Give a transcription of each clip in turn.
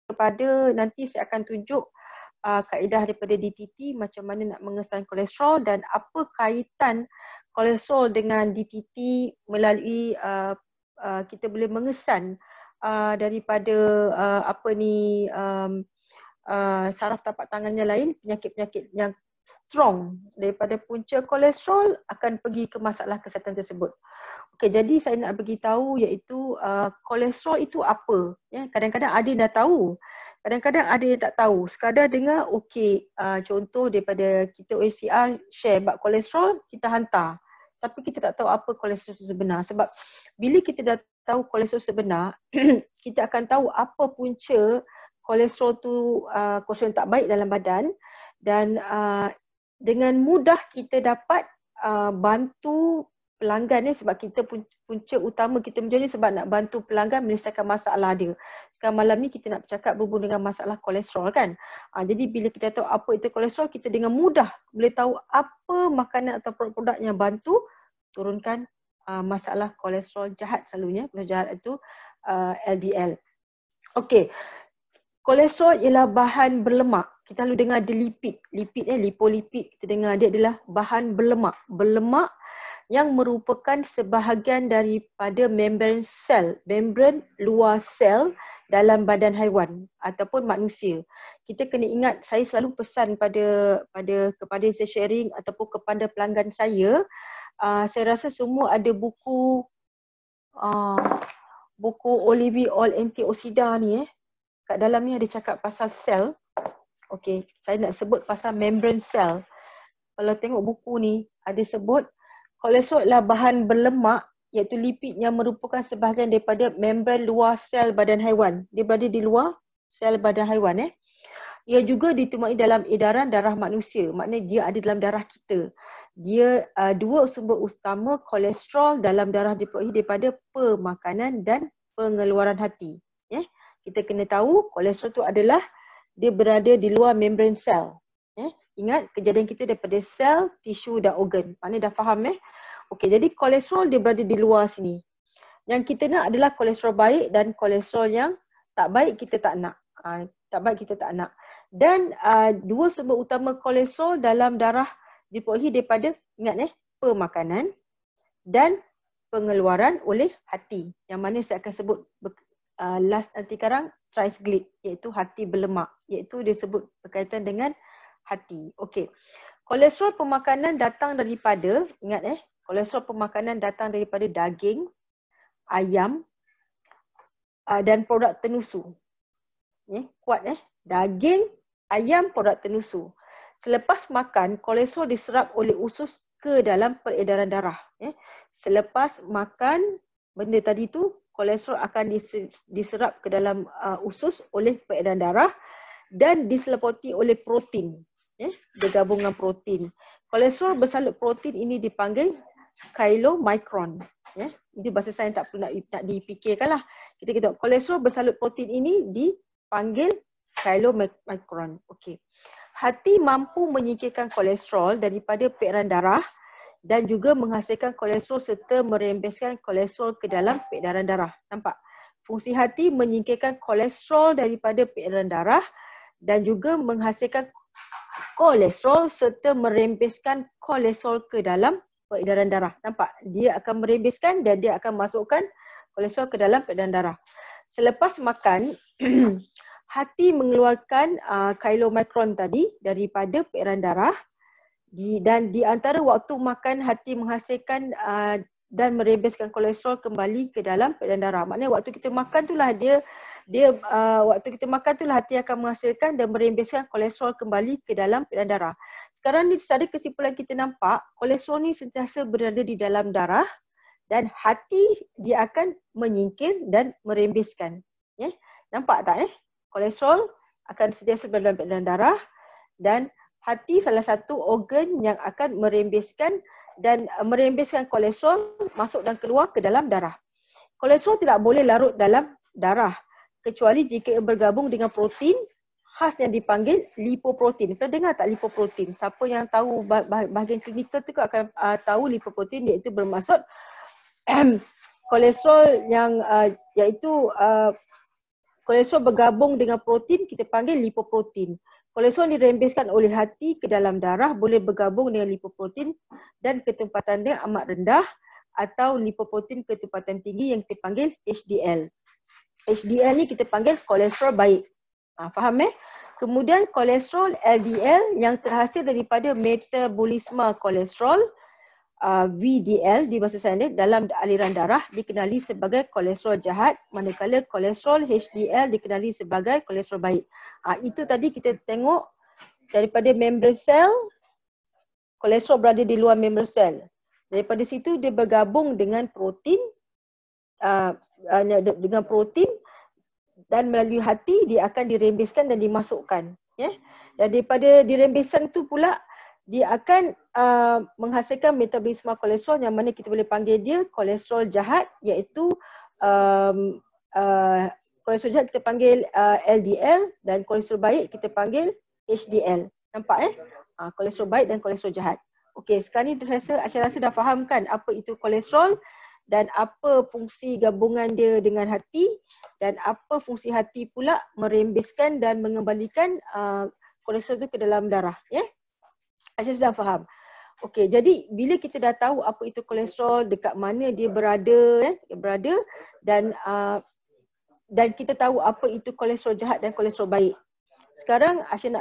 kepada nanti saya akan tunjuk kaedah daripada DTT macam mana nak mengesan kolesterol dan apa kaitan kolesterol dengan DTT melalui kita boleh mengesan daripada saraf tapak tangannya lain, penyakit-penyakit yang strong daripada punca kolesterol akan pergi ke masalah kesihatan tersebut. Okey, jadi saya nak beritahu iaitu kolesterol itu apa. Ya, kadang-kadang ada yang dah tahu, kadang-kadang ada yang tak tahu. Sekadar dengar okey, contoh daripada kita OSCR share bab kolesterol, kita hantar. Tapi kita tak tahu apa kolesterol sebenar. Sebab bila kita dah tahu kolesterol sebenar, kita akan tahu apa punca kolesterol tu kolesterol tak baik dalam badan dan dengan mudah kita dapat bantu pelanggan ni sebab kita punca utama kita macam ni sebab nak bantu pelanggan menyelesaikan masalah dia. Sekarang malam ni kita nak bercakap berhubung dengan masalah kolesterol kan. Jadi bila kita tahu apa itu kolesterol, kita dengan mudah boleh tahu apa makanan atau produk-produk yang bantu turunkan masalah kolesterol jahat selalunya. Kolesterol jahat itu LDL. Okey. Kolesterol ialah bahan berlemak. Kita selalu dengar dia lipid. Lipolipid. Kita dengar dia adalah bahan berlemak. Berlemak yang merupakan sebahagian daripada membran sel, membran luar sel dalam badan haiwan ataupun manusia. Kita kena ingat, saya selalu pesan kepada saya sharing ataupun kepada pelanggan saya rasa semua ada buku Olive Oil Antioxidant ni kat dalam ni ada cakap pasal sel. Okey, saya nak sebut pasal membran sel. Kalau tengok buku ni ada sebut kolesterol adalah bahan berlemak iaitu lipid yang merupakan sebahagian daripada membran luar sel badan haiwan. Dia berada di luar sel badan haiwan. Ia juga ditemui dalam edaran darah manusia. Maknanya dia ada dalam darah kita. Dia dua sumber utama kolesterol dalam darah diperolehi daripada pemakanan dan pengeluaran hati. Kita kena tahu kolesterol itu adalah dia berada di luar membran sel. Ingat kejadian kita daripada sel, tisu dan organ. Maknanya dah faham Okey, jadi kolesterol dia berada di luar sini. Yang kita nak adalah kolesterol baik dan kolesterol yang tak baik kita tak nak. Dan dua sumber utama kolesterol dalam darah diperolehi daripada, ingat pemakanan dan pengeluaran oleh hati. Yang mana saya akan sebut last nanti sekarang, triglyceride, iaitu hati berlemak. Iaitu dia sebut berkaitan dengan hati. Okey. Kolesterol pemakanan datang daripada, ingat kolesterol pemakanan datang daripada daging, ayam dan produk tenusu. Kuat daging, ayam, produk tenusu. Selepas makan, kolesterol diserap oleh usus ke dalam peredaran darah. Selepas makan benda tadi tu, kolesterol akan diserap ke dalam usus oleh peredaran darah dan diseliputi oleh protein. Dia gabungan protein. Kolesterol bersalut protein ini dipanggil chylomicron. Itu bahasa sains tak perlu nak dipikirkan lah. Kita kata kolesterol bersalut protein ini dipanggil chylomicron. Okey. Hati mampu menyingkirkan kolesterol daripada peredaran darah dan juga menghasilkan kolesterol serta merembeskan kolesterol ke dalam peredaran darah. Nampak? Fungsi hati menyingkirkan kolesterol daripada peredaran darah dan juga menghasilkan kolesterol serta merembeskan kolesterol ke dalam peredaran darah. Nampak? Dia akan merembeskan dan dia akan masukkan kolesterol ke dalam peredaran darah. Selepas makan, hati mengeluarkan chylomicron tadi daripada peredaran darah dan di antara waktu makan hati menghasilkan dan merembeskan kolesterol kembali ke dalam peredaran darah. Maknanya waktu kita makan itulah waktu kita makan itulah hati akan menghasilkan dan merembeskan kolesterol kembali ke dalam peredaran darah. Sekarang ni secara kesimpulan kita nampak kolesterol ni sentiasa berada di dalam darah dan hati dia akan menyingkir dan merembeskan. Nampak tak Kolesterol akan sentiasa berada dalam peredaran darah dan hati salah satu organ yang akan merembeskan kolesterol masuk dan keluar ke dalam darah. Kolesterol tidak boleh larut dalam darah kecuali jika ia bergabung dengan protein khas yang dipanggil lipoprotein. Pernah dengar tak lipoprotein? Siapa yang tahu bahagian klinikal tu akan tahu lipoprotein, iaitu bermaksud kolesterol yang iaitu Kolesterol bergabung dengan protein, kita panggil lipoprotein. Kolesterol dirembeskan oleh hati ke dalam darah, boleh bergabung dengan lipoprotein dan ketempatan dia amat rendah, atau lipoprotein ketempatan tinggi yang kita panggil HDL. HDL ni kita panggil kolesterol baik. Faham Kemudian kolesterol LDL yang terhasil daripada metabolisme kolesterol, VDL di bahasa sains dalam aliran darah dikenali sebagai kolesterol jahat, manakala kolesterol HDL dikenali sebagai kolesterol baik. Itu tadi kita tengok daripada membran sel, kolesterol berada di luar membran sel. Daripada situ dia bergabung dengan protein, dan melalui hati dia akan dirembeskan dan dimasukkan. Dan daripada dirembeskan tu pula dia akan menghasilkan metabolisme kolesterol yang mana kita boleh panggil dia kolesterol jahat, iaitu kolesterol jahat kita panggil LDL dan kolesterol baik kita panggil HDL. Nampak kolesterol baik dan kolesterol jahat. Okey, sekarang ni saya rasa dah faham kan apa itu kolesterol dan apa fungsi gabungan dia dengan hati dan apa fungsi hati pula merembeskan dan mengembalikan kolesterol itu ke dalam darah. Saya sudah faham. Okey, jadi bila kita dah tahu apa itu kolesterol, dekat mana dia berada, dan kita tahu apa itu kolesterol jahat dan kolesterol baik. Sekarang Aisyah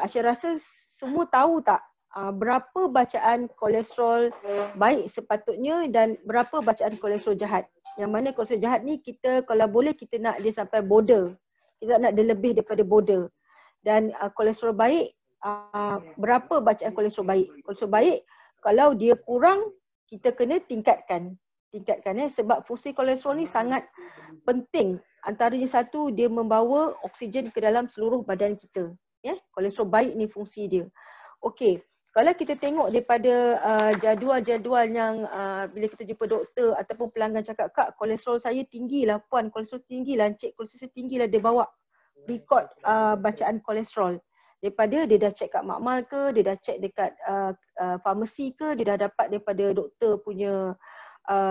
Aisyah rasa semua tahu tak berapa bacaan kolesterol baik sepatutnya dan berapa bacaan kolesterol jahat. Yang mana kolesterol jahat ni kita kalau boleh kita nak dia sampai border. Kita nak dia lebih daripada border. Dan kolesterol baik, berapa bacaan kolesterol baik? Kolesterol baik kalau dia kurang kita kena tingkatkan sebab fungsi kolesterol ni sangat penting. Antaranya satu, dia membawa oksigen ke dalam seluruh badan kita. Kolesterol baik ni fungsi dia. Okey, kalau kita tengok daripada jadual-jadual yang bila kita jumpa doktor ataupun pelanggan cakap, "Kak, kolesterol saya tinggilah, puan, kolesterol tinggilah, encik, kolesterol saya tinggilah," dia bawa rekod bacaan kolesterol. Daripada dia dah check kat makmal ke, dia dah check dekat farmasi ke, dia dah dapat daripada doktor punya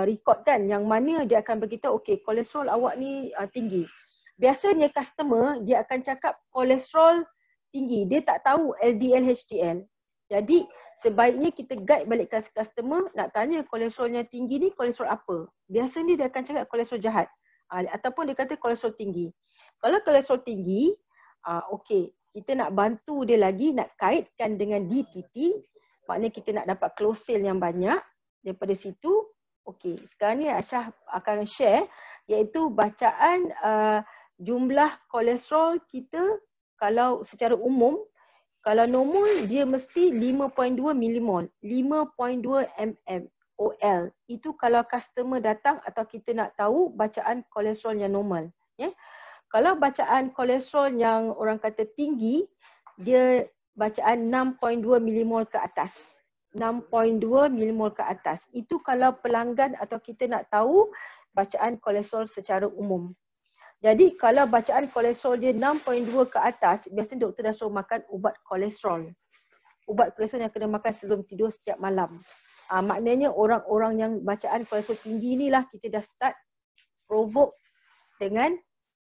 rekod kan, yang mana dia akan beritahu, okey, kolesterol awak ni tinggi. Biasanya customer dia akan cakap kolesterol tinggi, dia tak tahu LDL, HDL. Jadi sebaiknya kita guide balik ke customer, nak tanya kolesterolnya tinggi ni kolesterol apa. Biasanya dia akan cakap kolesterol jahat ataupun dia kata kolesterol tinggi. Kalau kolesterol tinggi, okey, kita nak bantu dia lagi, nak kaitkan dengan DTT, maknanya kita nak dapat closel yang banyak. Daripada situ, okey, sekarang ni Aisyah akan share iaitu bacaan jumlah kolesterol kita kalau secara umum. Kalau normal dia mesti 5.2 milimol, 5.2 mmol. Itu kalau customer datang atau kita nak tahu bacaan kolesterol yang normal. Kalau bacaan kolesterol yang orang kata tinggi, dia bacaan 6.2 milimol ke atas. 6.2 milimol ke atas. Itu kalau pelanggan atau kita nak tahu bacaan kolesterol secara umum. Jadi kalau bacaan kolesterol dia 6.2 ke atas, biasanya doktor dah suruh makan ubat kolesterol. Ubat kolesterol yang kena makan sebelum tidur setiap malam. Maknanya orang-orang yang bacaan kolesterol tinggi inilah kita dah start provoke dengan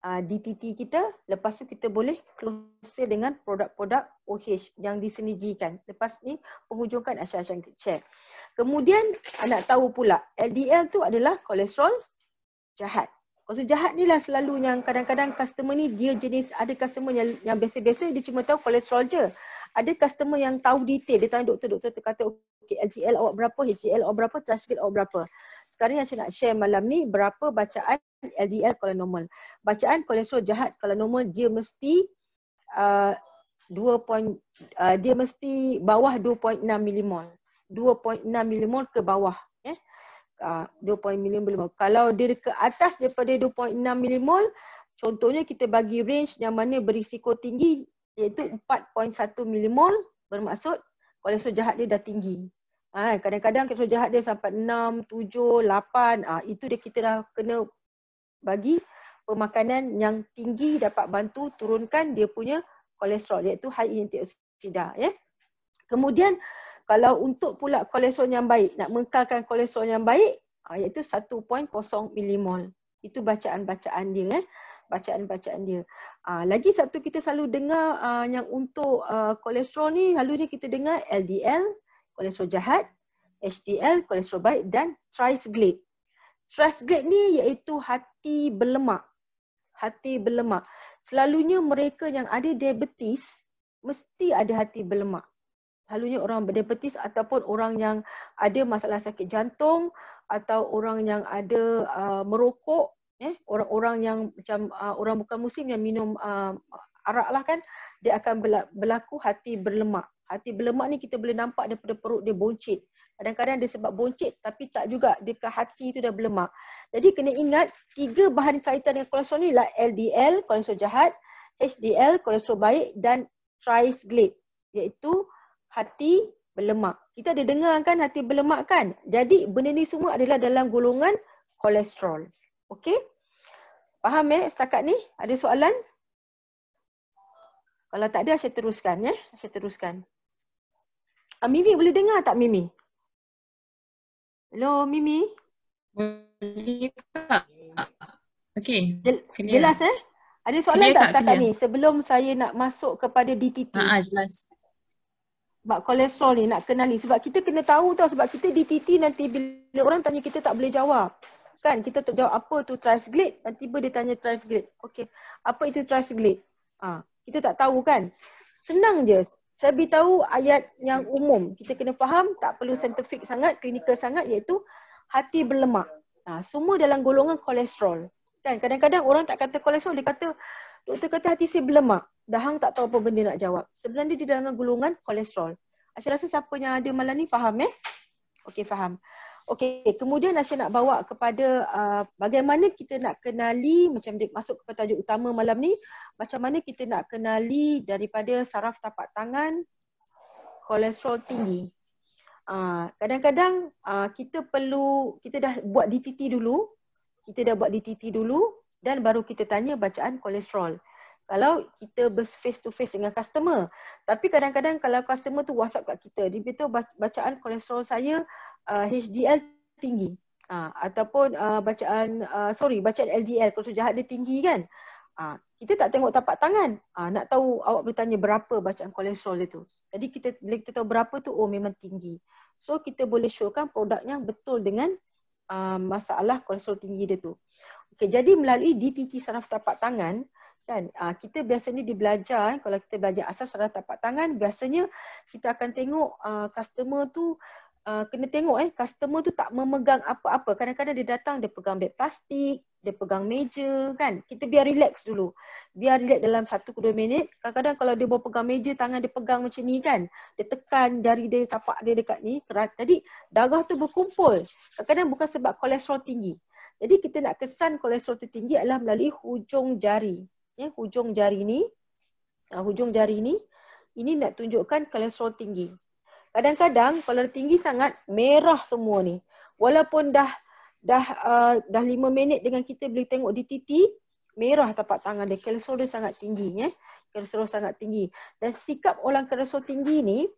DTT kita. Lepas tu kita boleh close dengan produk-produk OH yang disinergikan. Lepas ni penghujung kan Aisyah share. Kemudian nak tahu pula LDL tu adalah kolesterol jahat. Kolesterol jahat ni lah selalu yang kadang-kadang customer ni dia jenis, ada customer yang biasa-biasa dia cuma tahu kolesterol je. Ada customer yang tahu detail, dia tanya doktor kata okey, LDL awak berapa, HDL awak berapa, triglyceride awak berapa. Sekarang yang saya nak share malam ni berapa bacaan LDL kalau normal. Bacaan kolesterol jahat kalau normal dia mesti dia mesti bawah 2.6 milimol. 2.6 milimol ke bawah. 2.6 milimol. Kalau dia ke atas daripada 2.6 milimol, contohnya kita bagi range yang mana berisiko tinggi iaitu 4.1 milimol, bermaksud kolesterol jahat dia dah tinggi. Kadang-kadang kolesterol jahat dia sampai 6, 7, 8. Itu dia kita dah kena bagi pemakanan yang tinggi dapat bantu turunkan dia punya kolesterol iaitu high in antioksida. Kemudian kalau untuk pula kolesterol yang baik, nak mengekalkan kolesterol yang baik, iaitu 1.0 milimol. Itu bacaan-bacaan dia. bacaan-bacaan dia. Lagi satu kita selalu dengar yang untuk kolesterol ni, selalunya kita dengar LDL, kolesterol jahat, HDL, kolesterol baik dan triglyceride. Triglyceride ni iaitu hati berlemak. Hati berlemak. Selalunya mereka yang ada diabetes mesti ada hati berlemak. Selalunya orang berdiabetes ataupun orang yang ada masalah sakit jantung atau orang yang ada merokok, orang-orang yang macam orang bukan muslim yang minum arak lah kan, dia akan berlaku hati berlemak. Hati berlemak ni kita boleh nampak daripada perut dia boncit. Kadang-kadang dia sebab boncit tapi tak juga, dia ke hati tu dah berlemak. Jadi kena ingat 3 bahan kaitan dengan kolesterol ni lah LDL, kolesterol jahat, HDL, kolesterol baik dan triglyceride iaitu hati berlemak. Kita ada dengar kan hati berlemak kan? Jadi benda ni semua adalah dalam golongan kolesterol. Okey? Faham setakat ni? Ada soalan? Kalau tak ada saya teruskan Saya teruskan. Mimi boleh dengar tak Mimi? Hello Mimi? Boleh tak? Okey. Jelas Ada soalan tak setakat ni sebelum saya nak masuk kepada DTT? Jelas. Sebab kolesterol ni nak kenali. Sebab kita kena tahu tau. Sebab kita DTT nanti bila orang tanya kita tak boleh jawab. Kan kita tak jawab apa tu triglyceride. Dan tiba dia tanya triglyceride. Okey. Apa itu triglyceride? Kita tak tahu kan. Senang je. Saya beritahu ayat yang umum. Kita kena faham. Tak perlu scientific sangat. Klinikal sangat. Iaitu hati berlemak. Semua dalam golongan kolesterol. Kan kadang-kadang orang tak kata kolesterol. Dia kata doktor kata hati saya berlemak. Dah hang tak tahu apa benda nak jawab. Sebenarnya dia dalam golongan kolesterol. Saya rasa siapa yang ada malam ni faham Okey, faham. Okey, kemudian saya nak bawa kepada bagaimana kita nak kenali, macam dia masuk kepada tajuk utama malam ni, macam mana kita nak kenali daripada saraf tapak tangan kolesterol tinggi. Kadang-kadang kita dah buat DTT dulu. Kita dah buat DTT dulu dan baru kita tanya bacaan kolesterol. Kalau kita face to face dengan customer. Tapi kadang-kadang kalau customer tu WhatsApp kat kita, dia beritahu bacaan kolesterol saya HDL tinggi. Ataupun bacaan LDL, kolesterol jahat dia tinggi kan. Kita tak tengok tapak tangan. Nak tahu awak boleh tanya berapa bacaan kolesterol dia tu. Jadi bila kita tahu berapa tu, oh memang tinggi. So kita boleh showkan produk yang betul dengan masalah kolesterol tinggi dia tu. Okay, jadi melalui DTT saraf tapak tangan, kan kita biasanya dibelajar kalau kita belajar asas saraf tapak tangan, biasanya kita akan tengok customer tu kena tengok customer tu tak memegang apa-apa. Kadang-kadang dia datang dia pegang beg plastik, dia pegang meja kan. Kita biar relax dulu. Biar relax dalam 1-2 minit. Kadang-kadang kalau dia bawa pegang meja, tangan dia pegang macam ni kan. Dia tekan jari dia, tapak dia dekat ni. Jadi darah tu berkumpul. Kadang-kadang bukan sebab kolesterol tinggi. Jadi kita nak kesan kolesterol tu tinggi adalah melalui hujung jari. Hujung jari ni, ini nak tunjukkan kolesterol tinggi. Kadang-kadang kalau tinggi sangat, merah semua ni. Walaupun dah 5 minit dengan kita boleh tengok DTT, merah tapak tangan dia. Kolesterol dia sangat tinggi. Kolesterol sangat tinggi. Dan sikap orang kolesterol tinggi ni,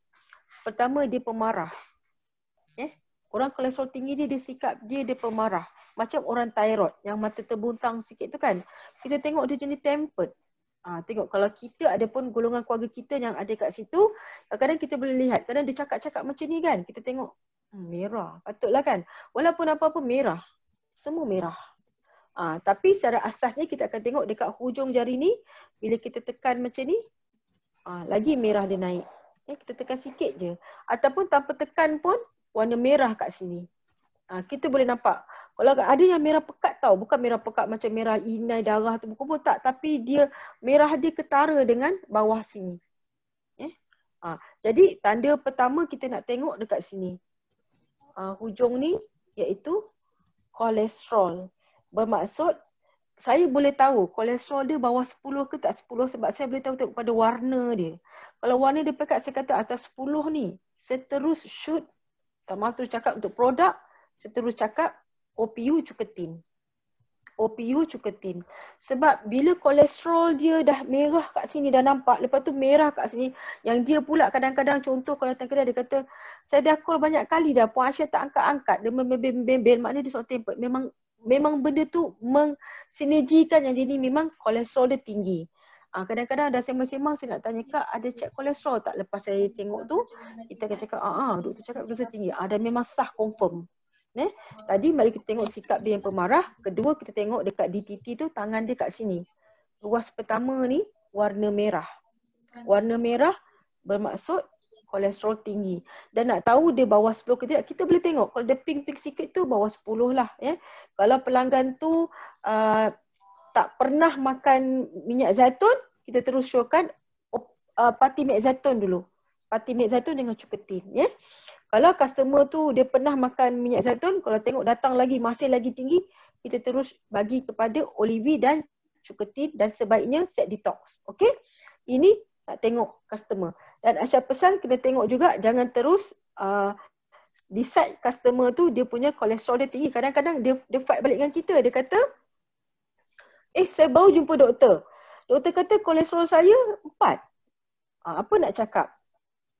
pertama dia pemarah. Orang kolesterol tinggi dia sikap dia pemarah. Macam orang thyroid yang mata terbuntang sikit tu kan. Kita tengok dia jenis tempered. Tengok kalau kita ada pun golongan keluarga kita yang ada kat situ, kadang-kadang kita boleh lihat. Kadang dia cakap-cakap macam ni kan. Kita tengok merah. Patutlah kan. Walaupun apa-apa merah. Semua merah. Tapi secara asasnya kita akan tengok dekat hujung jari ni. Bila kita tekan macam ni, lagi merah dia naik. Kita tekan sikit je. Ataupun tanpa tekan pun warna merah kat sini. Kita boleh nampak. Kalau ada yang merah pekat tau, bukan merah pekat macam merah inai darah tu bukan pun tak, tapi dia merah dia ketara dengan bawah sini. Jadi tanda pertama kita nak tengok dekat sini. Hujung ni iaitu kolesterol. Bermaksud saya boleh tahu kolesterol dia bawah 10 ke tak 10 sebab saya boleh tahu tengok pada warna dia. Kalau warna dia pekat, saya kata atas 10 ni, saya terus shoot, terus cakap untuk produk, saya terus cakap OPU cuketin. OPU cuketin. Sebab bila kolesterol dia dah merah kat sini, dah nampak, lepas tu merah kat sini, yang dia pula kadang-kadang contoh kalau kedai dia kata, saya dah call banyak kali dah, Puan Aisyah tak angkat-angkat, dia membebel-bebel, maknanya dia sok tempered. Memang memang benda tu sinergikan yang jadi memang kolesterol dia tinggi. Kadang-kadang ada sembang-sembang saya nak tanya, Kak ada cek kolesterol tak? Lepas saya tengok tu, kita akan cakap, doktor cakap dosa tinggi. Dan memang sah confirm. Tadi mari kita tengok sikap dia yang pemarah. Kedua kita tengok dekat DTT tu tangan dia kat sini. Ruas pertama ni warna merah. Warna merah bermaksud kolesterol tinggi. Dan nak tahu dia bawah 10 ke tidak, kita boleh tengok. Kalau dia pink-pink sikit tu bawah 10 lah. Kalau pelanggan tu tak pernah makan minyak zaitun, kita terus showkan parti minyak zaitun dulu. Parti minyak zaitun dengan cuketin. Kalau customer tu dia pernah makan minyak zaitun, kalau tengok datang lagi masih lagi tinggi, kita terus bagi kepada olive dan cuketin dan sebaiknya set detox. Okey? Ini nak tengok customer. Dan Aisyah pesan kena tengok juga, jangan terus decide customer tu dia punya kolesterol dia tinggi. Kadang-kadang dia fight balik dengan kita. Dia kata, saya baru jumpa doktor. Doktor kata kolesterol saya 4. Apa nak cakap?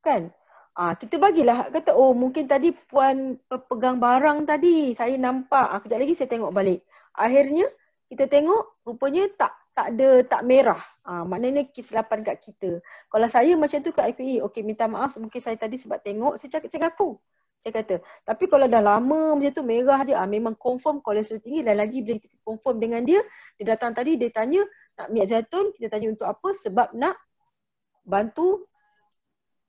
Kan? Kita bagilah. Kata, mungkin tadi puan pegang barang tadi. Saya nampak. Kejap lagi saya tengok balik. Akhirnya, kita tengok rupanya tak merah. Maknanya kesilapan kat kita. Kalau saya macam tu kat IQE, okey minta maaf mungkin saya tadi sebab tengok, saya ngaku. Saya kata, tapi kalau dah lama macam tu merah je, memang confirm kolesterol tinggi. Dan lagi bila kita confirm dengan dia datang tadi, dia tanya nak minyak zaitun, kita tanya untuk apa? Sebab nak bantu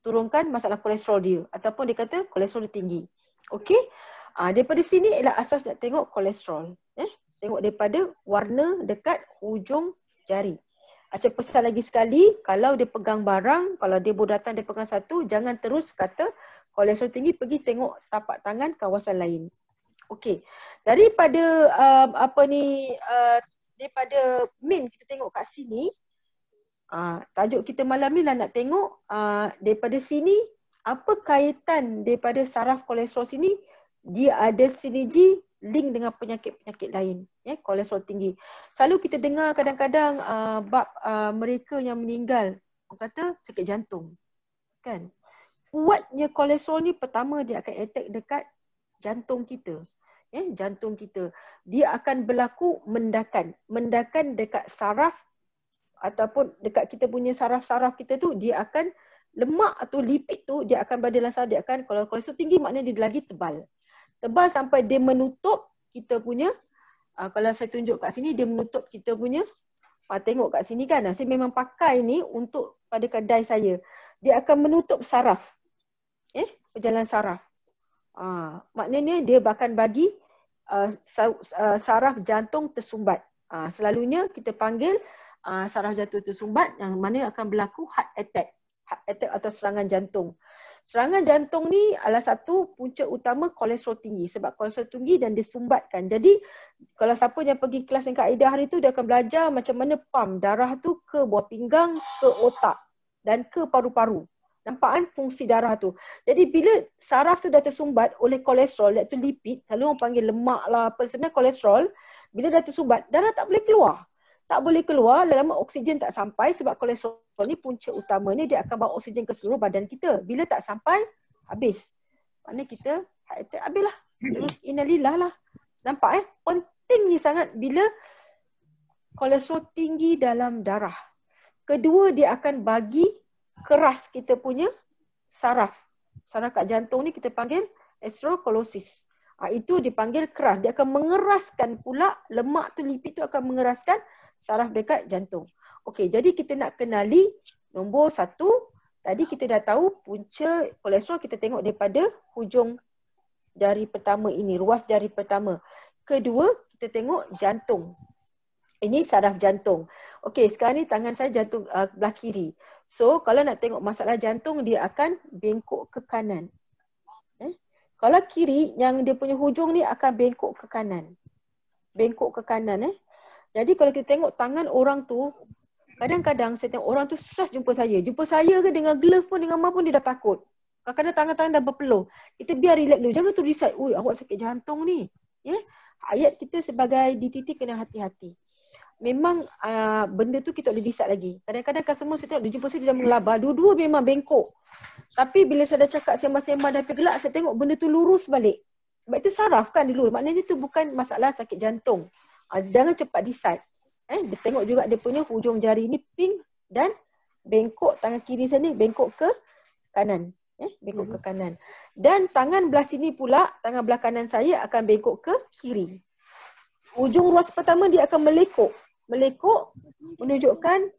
turunkan masalah kolesterol dia. Ataupun dia kata kolesterol dia tinggi. Okey? Daripada sini ialah asas nak tengok kolesterol. Tengok daripada warna dekat hujung jari. Saya pesan lagi sekali, kalau dia pegang barang, kalau dia baru datang dia pegang satu, jangan terus kata kolesterol tinggi, pergi tengok tapak tangan kawasan lain. Okey. Daripada daripada main kita tengok kat sini, tajuk kita malam ni lah nak tengok daripada sini apa kaitan daripada saraf kolesterol sini, dia ada sinergi link dengan penyakit-penyakit lain, kolesterol tinggi. Selalu kita dengar kadang-kadang bab mereka yang meninggal, orang kata sakit jantung. Kan? Kuatnya kolesterol ni pertama dia akan attack dekat jantung kita. Jantung kita. Dia akan berlaku mendakan. Mendakan dekat saraf ataupun dekat kita punya saraf-saraf kita tu, dia akan lemak atau lipid tu dia akan berada dalam saraf, dia akan, kalau kolesterol tinggi maknanya dia lagi tebal. Tebal sampai dia menutup kita punya, kalau saya tunjuk kat sini, dia menutup kita punya, tengok kat sini kan, saya memang pakai ni untuk pada kedai saya. Dia akan menutup saraf, perjalanan saraf. Maknanya dia akan bagi saraf jantung tersumbat. Selalunya kita panggil saraf jantung tersumbat, yang mana akan berlaku heart attack atau serangan jantung. Serangan jantung ni adalah satu punca utama kolesterol tinggi, sebab kolesterol tinggi dan disumbatkan. Jadi kalau siapa yang pergi kelas dengan Kak Aida hari tu, dia akan belajar macam mana pump darah tu ke buah pinggang, ke otak dan ke paru-paru. Nampak kan fungsi darah tu. Jadi bila saraf tu dah tersumbat oleh kolesterol, iaitu lipid, selalu orang panggil lemak lah, sebenarnya kolesterol, bila dah tersumbat, darah tak boleh keluar. Tak boleh keluar, lama oksigen tak sampai, sebab kolesterol ni punca utamanya dia akan bawa oksigen ke seluruh badan kita. Bila tak sampai, habis. Maknanya kita habislah. Terus innalillah lah. Nampak pentingnya sangat bila kolesterol tinggi dalam darah. Kedua, dia akan bagi keras kita punya saraf. Saraf kat jantung ni kita panggil atherosclerosis. Itu dipanggil keras. Dia akan mengeraskan pula, lemak tu, lipid tu akan mengeraskan saraf dekat jantung. Okey, jadi kita nak kenali nombor satu. Tadi kita dah tahu punca kolesterol kita tengok daripada hujung jari pertama ini, ruas jari pertama. Kedua, kita tengok jantung. Ini saraf jantung. Okey, sekarang ni tangan saya jantung belah kiri. So, kalau nak tengok masalah jantung, dia akan bengkok ke kanan. Kalau kiri, yang dia punya hujung ni akan bengkok ke kanan. Bengkok ke kanan. Jadi kalau kita tengok tangan orang tu, kadang-kadang saya tengok orang tu stress jumpa saya. Jumpa saya ke dengan glove pun, dengan apa pun dia dah takut. Kadang-kadang tangan-tangan dah berpeluh. Kita biar relax dulu. Jangan tu decide, ui awak sakit jantung ni. Ayat kita sebagai DTT kena hati-hati. Memang benda tu kita boleh decide lagi. Kadang-kadang customer saya tengok, dia jumpa saya, dia dah mengelabar. Dua-dua memang bengkok. Tapi bila saya dah cakap sembang-sembang dah gelak, saya tengok benda tu lurus balik. Sebab itu saraf kan dulu. Maknanya tu bukan masalah sakit jantung. Jangan cepat decide. Dia tengok juga dia punya hujung jari ni pink dan bengkok tangan kiri saya ni bengkok ke kanan. Bengkok ke kanan. Dan tangan belah sini pula, tangan belah kanan saya akan bengkok ke kiri. Ujung ruas pertama dia akan melekuk. Melekuk menunjukkan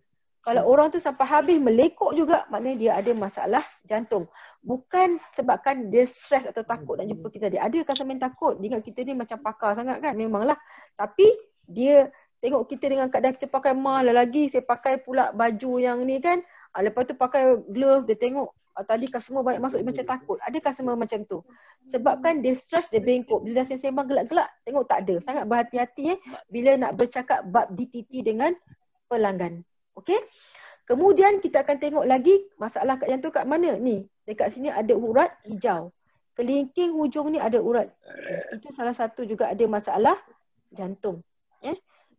kalau orang tu sampai habis melekuk juga, maknanya dia ada masalah jantung. Bukan sebabkan dia stres atau takut nak jumpa kita. Dia ada customer takut. Dia ingat kita ni macam pakar sangat kan. Memanglah. Tapi dia tengok kita dengan keadaan kita pakai mask lagi. Saya pakai pula baju yang ni kan. Lepas tu pakai glove. Dia tengok tadi customer banyak masuk dia macam takut. Ada customer macam tu. Sebabkan dia stres, dia bengkok. Bila dah sembang gelak-gelak, tengok tak ada. Sangat berhati-hati bila nak bercakap bab DTT dengan pelanggan. Okey. Kemudian kita akan tengok lagi masalah kat jantung kat mana ni. Dekat sini ada urat hijau. Kelingking hujung ni ada urat. Itu salah satu juga ada masalah jantung.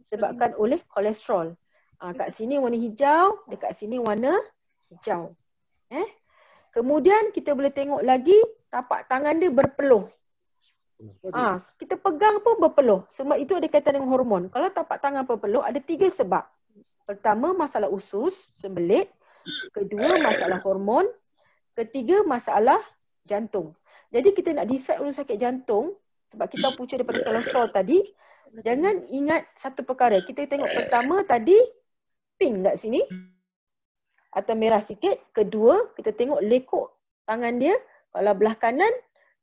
Sebabkan oleh kolesterol. Kat sini warna hijau, dekat sini warna hijau. Kemudian kita boleh tengok lagi tapak tangan dia berpeluh. Kita pegang pun berpeluh. Sebab itu ada kaitan dengan hormon. Kalau tapak tangan berpeluh ada 3 sebab. Pertama, masalah usus, sembelit. Kedua, masalah hormon. Ketiga, masalah jantung. Jadi kita nak decide orang sakit jantung, sebab kita punca daripada kolesterol tadi, jangan ingat satu perkara. Kita tengok pertama tadi, pink kat sini. Atau merah sikit. Kedua, kita tengok lekuk tangan dia. Kalau belah kanan,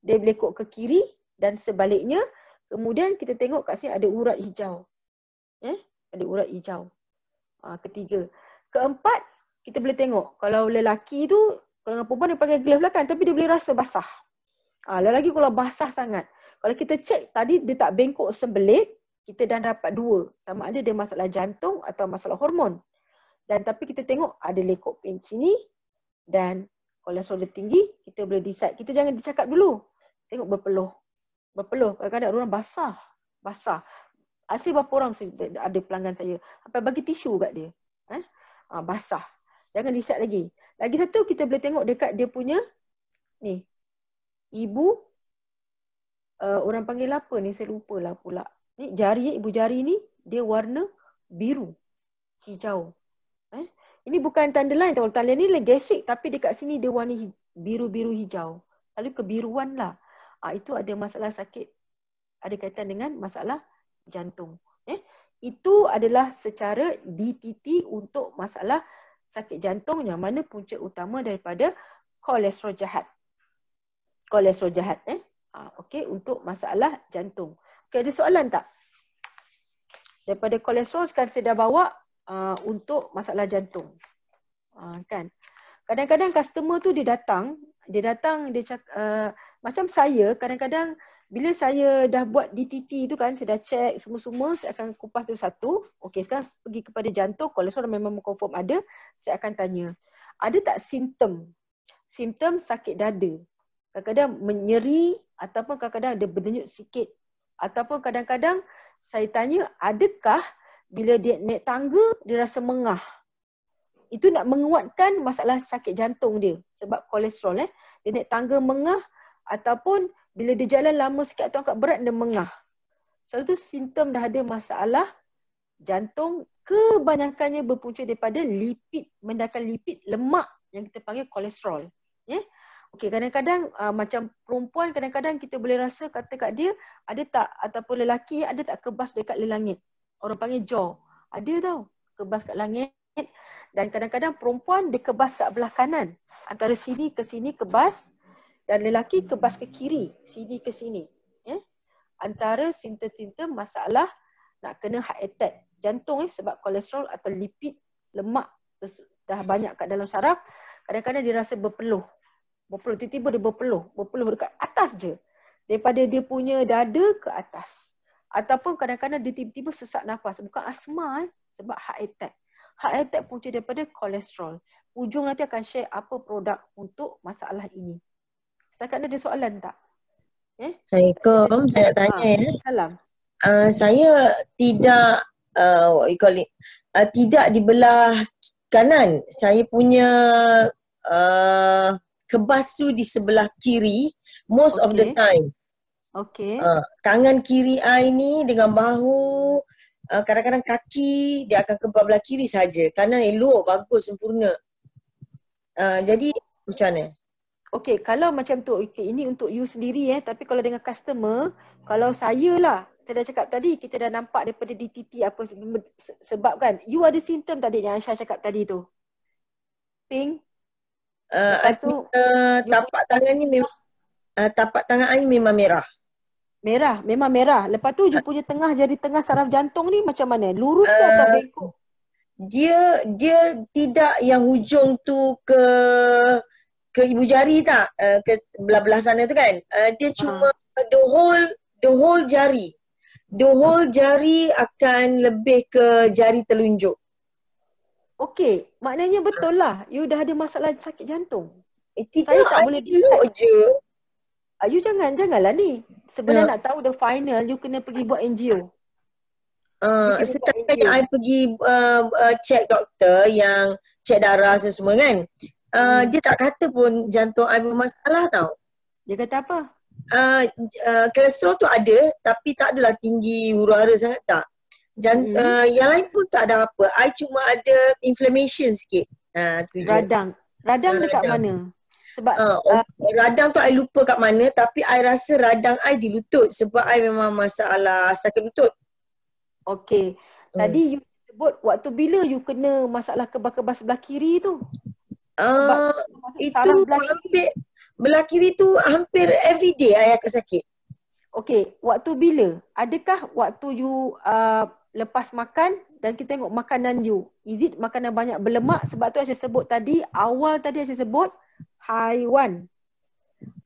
dia lekuk ke kiri dan sebaliknya. Kemudian kita tengok kat sini ada urat hijau. Ada urat hijau. Ketiga. Keempat, kita boleh tengok. Kalau lelaki tu, kalau dengan perempuan dia pakai glove lah kan, tapi dia boleh rasa basah. Lelaki kalau basah sangat. Kalau kita cek tadi dia tak bengkok sembelit, kita dah dapat 2. Sama ada dia masalah jantung atau masalah hormon. Dan tapi kita tengok ada lekuk pink sini dan kolesterol dia tinggi, kita boleh decide. Kita jangan dicakap dulu. Tengok berpeluh. Berpeluh. Kadang-kadang orang basah. Basah. Asyik berapa orang ada pelanggan saya. Sampai bagi tisu kat dia. Basah. Jangan decide lagi. Lagi satu kita boleh tengok dekat dia punya ni. Ibu orang panggil apa ni? Saya lupa lah pula. Ni jari, ibu jari ni dia warna biru. Hijau. Ini bukan tanda lain. Tanda ni gastrik tapi dekat sini dia warna biru-biru hijau. Lalu kebiruan lah. Itu ada masalah sakit. Ada kaitan dengan masalah jantung. Itu adalah secara DTT untuk masalah sakit jantung yang mana punca utama daripada kolesterol jahat. Kolesterol jahat. Okey, untuk masalah jantung. Okey, ada soalan tak? Daripada kolesterol sekarang saya dah bawa untuk masalah jantung. Kan? Kadang-kadang customer tu dia datang dia cakap macam saya kadang-kadang bila saya dah buat DTT tu kan, saya dah check semua-semua, saya akan kupas tu satu. Okey, sekarang pergi kepada jantung, kolesterol memang confirm ada, saya akan tanya, ada tak simptom? Simptom sakit dada. Kadang-kadang menyeri ataupun kadang-kadang ada berdenyut sikit. Ataupun kadang-kadang saya tanya, adakah bila dia naik tangga, dia rasa mengah? Itu nak menguatkan masalah sakit jantung dia. Sebab kolesterol dia naik tangga mengah ataupun bila dia jalan lama sikit atau angkat berat dia mengah. Selalu tu simptom dah ada masalah jantung. Kebanyakannya berpunca daripada lipid, mendakan lipid lemak yang kita panggil kolesterol. Okey, kadang-kadang macam perempuan kadang-kadang kita boleh rasa kata kat dia ada tak ataupun lelaki ada tak kebas dekat langit. Orang panggil jaw. Ada tau kebas kat langit. Dan kadang-kadang perempuan dia kebas kat belah kanan. Antara sini ke sini kebas. Dan lelaki kebas ke kiri, sini ke sini. Antara simptom-simptom masalah nak kena heart attack. Jantung sebab kolesterol atau lipid, lemak dah banyak kat dalam saraf. Kadang-kadang dia rasa berpeluh. Berpeluh, tiba-tiba dia berpeluh. Berpeluh dekat atas je. Daripada dia punya dada ke atas. Ataupun kadang-kadang dia tiba-tiba sesak nafas. Bukan asma sebab heart attack. Heart attack punca daripada kolesterol. Ujung nanti akan share apa produk untuk masalah ini. Setakat ada soalan tak? Assalamualaikum, saya nak tanya Salam. Saya tidak what you call it, tidak di belah kanan. Saya punya kebas tu di sebelah kiri most of the time. Okey. Tangan kiri I ni dengan bahu, kadang-kadang kaki dia akan kebal belah kiri saja. Kanan elok, bagus, sempurna. Jadi macam mana? Okey, kalau macam tu, okay, ini untuk you sendiri tapi kalau dengan customer, kalau saya lah, saya dah cakap tadi, kita dah nampak daripada DTT apa sebab kan, you ada simptom tadi yang Aisyah cakap tadi tu. Pink. Lepas tu, Tapak tangan ni tapak tangan I memang merah. Merah, memang merah. Lepas tu you punya tengah jari tengah saraf jantung ni macam mana? Lurus ke atau bengkok? Dia tidak yang hujung tu ke ibu jari tak, ke belah-belah sana tu kan. Dia cuma the whole jari. The whole jari akan lebih ke jari telunjuk. Okey, maknanya betul lah. You dah ada masalah sakit jantung. Tidak, Saya tak boleh elok je. You janganlah ni. Sebenarnya nak tahu the final, you kena pergi buat angio. Setiap kali I pergi check doktor yang check darah semua kan, dia tak kata pun jantung I bermasalah tau. Dia kata apa? Kolesterol tu ada tapi tak adalah tinggi huru-hara sangat tak. Yang lain pun tak ada apa. I cuma ada inflammation sikit. Tu je. Radang dekat mana? Sebab radang tu I lupa kat mana, tapi I rasa radang I di lutut sebab I memang masalah sakit lutut. Okey. Tadi you sebut waktu bila you kena masalah kebas-kebas sebelah kiri tu? Itu hampir belah kiri tu hampir everyday I akan sakit. Okey, waktu bila? Adakah waktu you lepas makan dan kita tengok makanan you, is it makanan banyak berlemak? Sebab tu saya sebut tadi, awal tadi saya sebut haiwan.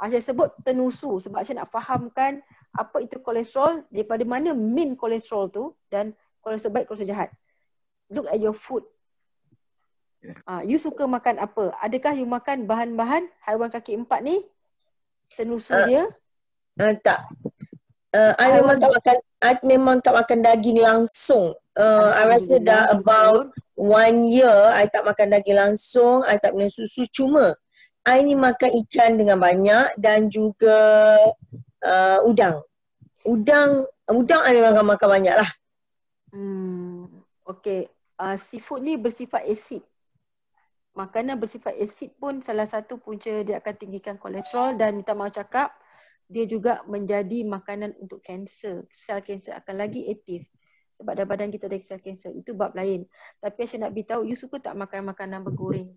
Saya sebut tenusu sebab saya nak fahamkan apa itu kolesterol, daripada mana mean kolesterol tu dan kolesterol baik, kolesterol jahat. Look at your food. You suka makan apa? Adakah you makan bahan-bahan haiwan kaki empat ni? Tenusu dia? Tak. I memang tak makan daging langsung. I rasa dah about 1 year I tak makan daging langsung, I tak minum susu. Cuma I ni makan ikan dengan banyak dan juga udang. Udang I memang makan banyak lah. Okey. Seafood ni bersifat asid. Makanan bersifat asid pun salah satu punca dia akan tinggikan kolesterol dan minta maaf cakap, dia juga menjadi makanan untuk kanser. Sel kanser akan lagi aktif. Sebab dalam badan kita ada sel kanser. Itu bab lain. Tapi saya nak beritahu, you suka tak makan makanan bergoreng?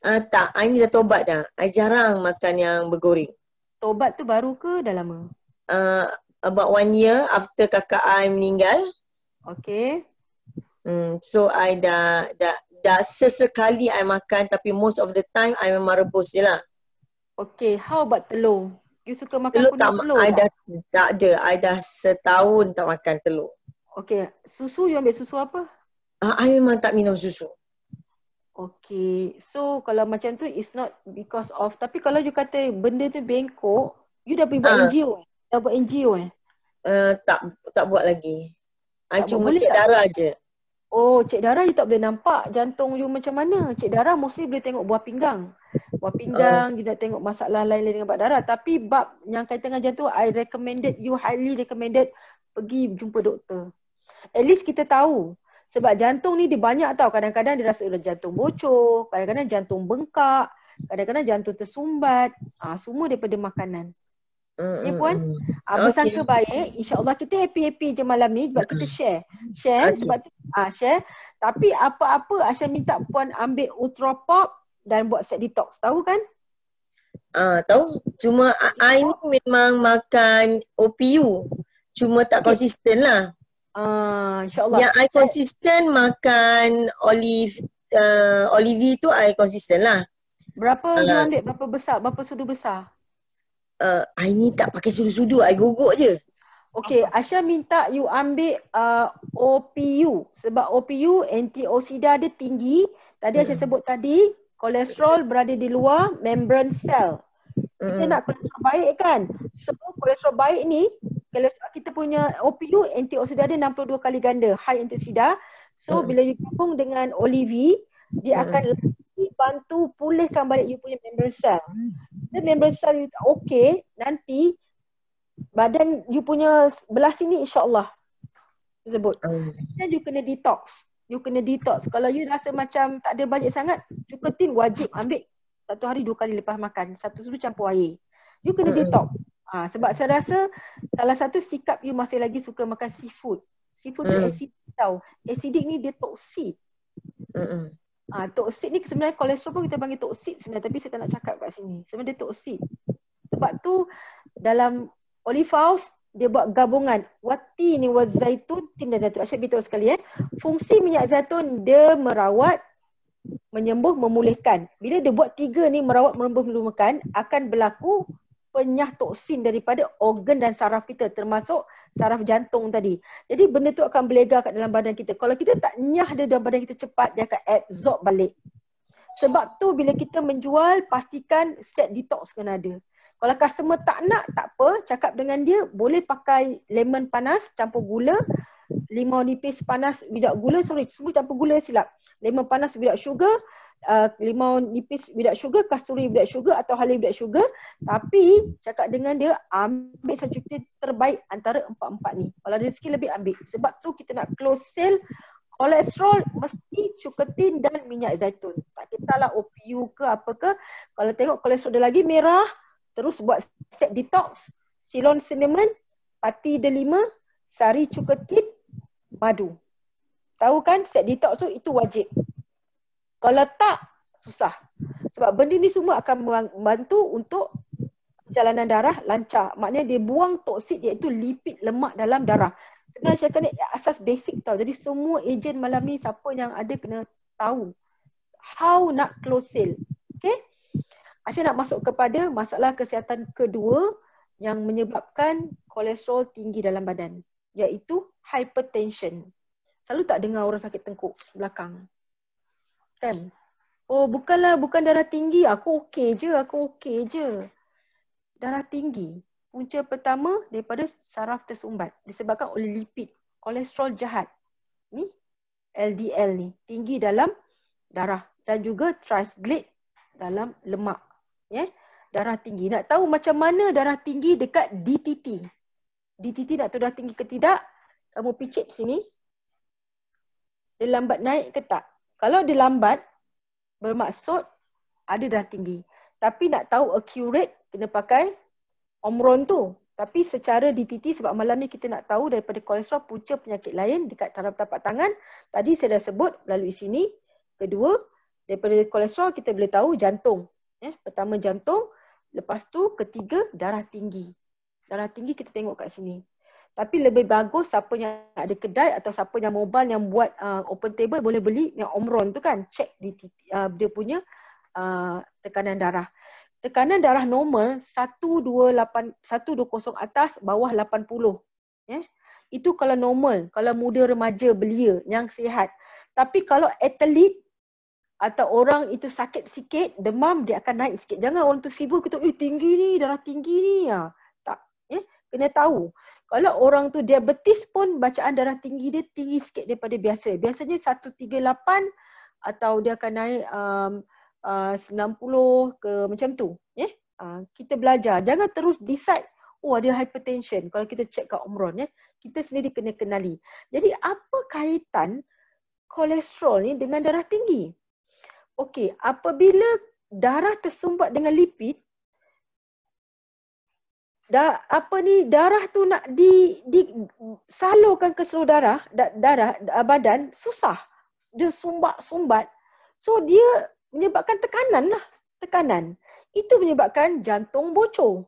Tak, I ni dah tobat dah. I jarang makan yang bergoreng. Tobat tu baru ke dah lama? About 1 year after kakak I meninggal. Okay. So I dah sesekali I makan, tapi most of the time I memang rebus je lah. Okay, how about telur? You suka makan telur kuning telur tak? Tak ada. I dah setahun tak makan telur. Okay, susu you ambil susu apa? I memang tak minum susu. Okay, so kalau macam tu it's not because of, tapi kalau you kata benda tu bengkok, you dah pergi buat angio Dah buat angio Tak buat lagi. I tak cuma boleh cek tak? darah je. Oh, cek darah you tak boleh nampak jantung you macam mana. Cek darah mostly boleh tengok buah pinggang. Buah pinggang, you nak tengok masalah lain-lain dengan bab darah. Tapi bab yang kaitan dengan jantung, I highly recommended pergi jumpa doktor. At least kita tahu. Sebab jantung ni dia banyak tau. Kadang-kadang dia rasa jantung bocor, kadang-kadang jantung bengkak, kadang-kadang jantung tersumbat. Semua daripada makanan. Ya puan? Bersangka baik. InsyaAllah kita happy-happy je malam ni sebab kita share. Sebab tu share. Tapi apa-apa Aisyah minta puan ambil Ultrapop dan buat set detox. Tahu kan? Tahu. Cuma I ni memang makan OPU. Cuma tak konsisten lah. InsyaAllah. Yang I konsisten makan Olive tu I konsisten lah. Berapa you ambil? Berapa besar? Berapa sudu besar? I ni tak pakai sudu-sudu. I gogok je. Okay, Aisyah minta you ambil OPU. Sebab OPU antioksida dia tinggi. Tadi Aisyah sebut tadi, kolesterol berada di luar membran sel. Kita nak kolesterol baik kan? So kolesterol baik ni, kita punya OPU antioksida dia 62 kali ganda, high antioksida. So bila you gabung dengan Olive, dia akan bantu pulihkan balik you punya membran sel. Dan membran sel you okey, nanti badan you punya belah sini insyaAllah tersebut. Dan you kena detox. You kena detox. Kalau you rasa macam tak ada bajet sangat, cukutin wajib ambil 1 hari 2 kali lepas makan. 1 sudu campur air. You kena detox. Sebab saya rasa salah satu sikap you masih lagi suka makan seafood. Seafood tu acidic tau. Acidic ni dia toksik. Toksik ni sebenarnya kolesterol pun kita panggil toksik sebenarnya, tapi saya tak nak cakap kat sini. Sebenarnya dia toksik. Sebab tu dalam Olive House dia buat gabungan wati ni wa zaitun, tin dan zaitun. Asyik beritahu sekali fungsi minyak zaitun dia merawat, menyembuh, memulihkan. Bila dia buat 3 ni merawat, menyembuh, memulihkan, akan berlaku penyah toksin daripada organ dan saraf kita, termasuk saraf jantung tadi. Jadi benda tu akan berlega kat dalam badan kita. Kalau kita tak nyah dia dalam badan kita cepat, dia akan absorb balik. Sebab tu bila kita menjual, pastikan set detox kena ada. Kalau customer tak nak, tak apa, cakap dengan dia, boleh pakai lemon panas, campur gula, limau nipis panas without gula, semua campur gula silap. Lemon panas without sugar, limau nipis without sugar, kasturi without sugar atau halia without sugar. Tapi cakap dengan dia, ambil satu cuti terbaik antara 4-4 ni. Kalau ada rezeki lebih ambil. Sebab tu kita nak close sale, kolesterol mesti cuketin dan minyak zaitun. Tak kisahlah OPU ke apa ke. Kalau tengok kolesterol dia lagi merah, terus buat set detox, Ceylon cinnamon, pati delima, sari cuketin, madu. Tahu kan set detox tu itu wajib. Kalau tak, susah. Sebab benda ni semua akan membantu untuk perjalanan darah lancar. Maknanya dia buang toksik iaitu lipid lemak dalam darah. Sebenarnya saya kena asas basic tau. Jadi semua ejen malam ni siapa yang ada kena tahu how nak close sale. Okay? Aisyah nak masuk kepada masalah kesihatan kedua yang menyebabkan kolesterol tinggi dalam badan, iaitu hypertension. Selalu tak dengar orang sakit tengkuk belakang. Kan? Oh, bukan darah tinggi, aku okey je. Darah tinggi. Punca pertama daripada saraf tersumbat disebabkan oleh lipid, kolesterol jahat. Ni LDL ni, tinggi dalam darah dan juga triglyceride dalam lemak. Darah tinggi. Nak tahu macam mana darah tinggi dekat DTT. DTT nak tahu darah tinggi ke tidak, kamu picit sini. Dia lambat naik ke tak? Kalau dia lambat, bermaksud ada darah tinggi. Tapi nak tahu accurate, kena pakai Omron tu. Tapi secara DTT, sebab malam ni kita nak tahu daripada kolesterol punca penyakit lain dekat taraf tapak tangan. Tadi saya dah sebut melalui sini. Kedua, daripada kolesterol kita boleh tahu jantung. Pertama jantung, lepas tu ketiga darah tinggi. Darah tinggi kita tengok kat sini. Tapi lebih bagus siapa yang ada kedai atau siapa yang mobile yang buat open table boleh beli yang Omron tu kan, check dia punya tekanan darah. Tekanan darah normal 120 atas, bawah 80. Itu kalau normal, kalau muda, remaja, belia yang sihat. Tapi kalau atlet atau orang itu sakit sikit, demam, dia akan naik sikit. Jangan orang tu sibuk kita, tinggi ni, darah tinggi ni. Tak. Kena tahu. Kalau orang tu diabetes pun bacaan darah tinggi dia tinggi sikit daripada biasa. Biasanya 138 atau dia akan naik 90 ke macam tu. Kita belajar. Jangan terus decide, ada hypertension. Kalau kita check kat Omron, kita sendiri kena kenali. Jadi apa kaitan kolesterol ni dengan darah tinggi? Okey, apabila darah tersumbat dengan lipid, darah tu nak disalurkan ke seluruh darah badan, susah. Dia sumbat. So dia menyebabkan tekanan. Itu menyebabkan jantung bocor.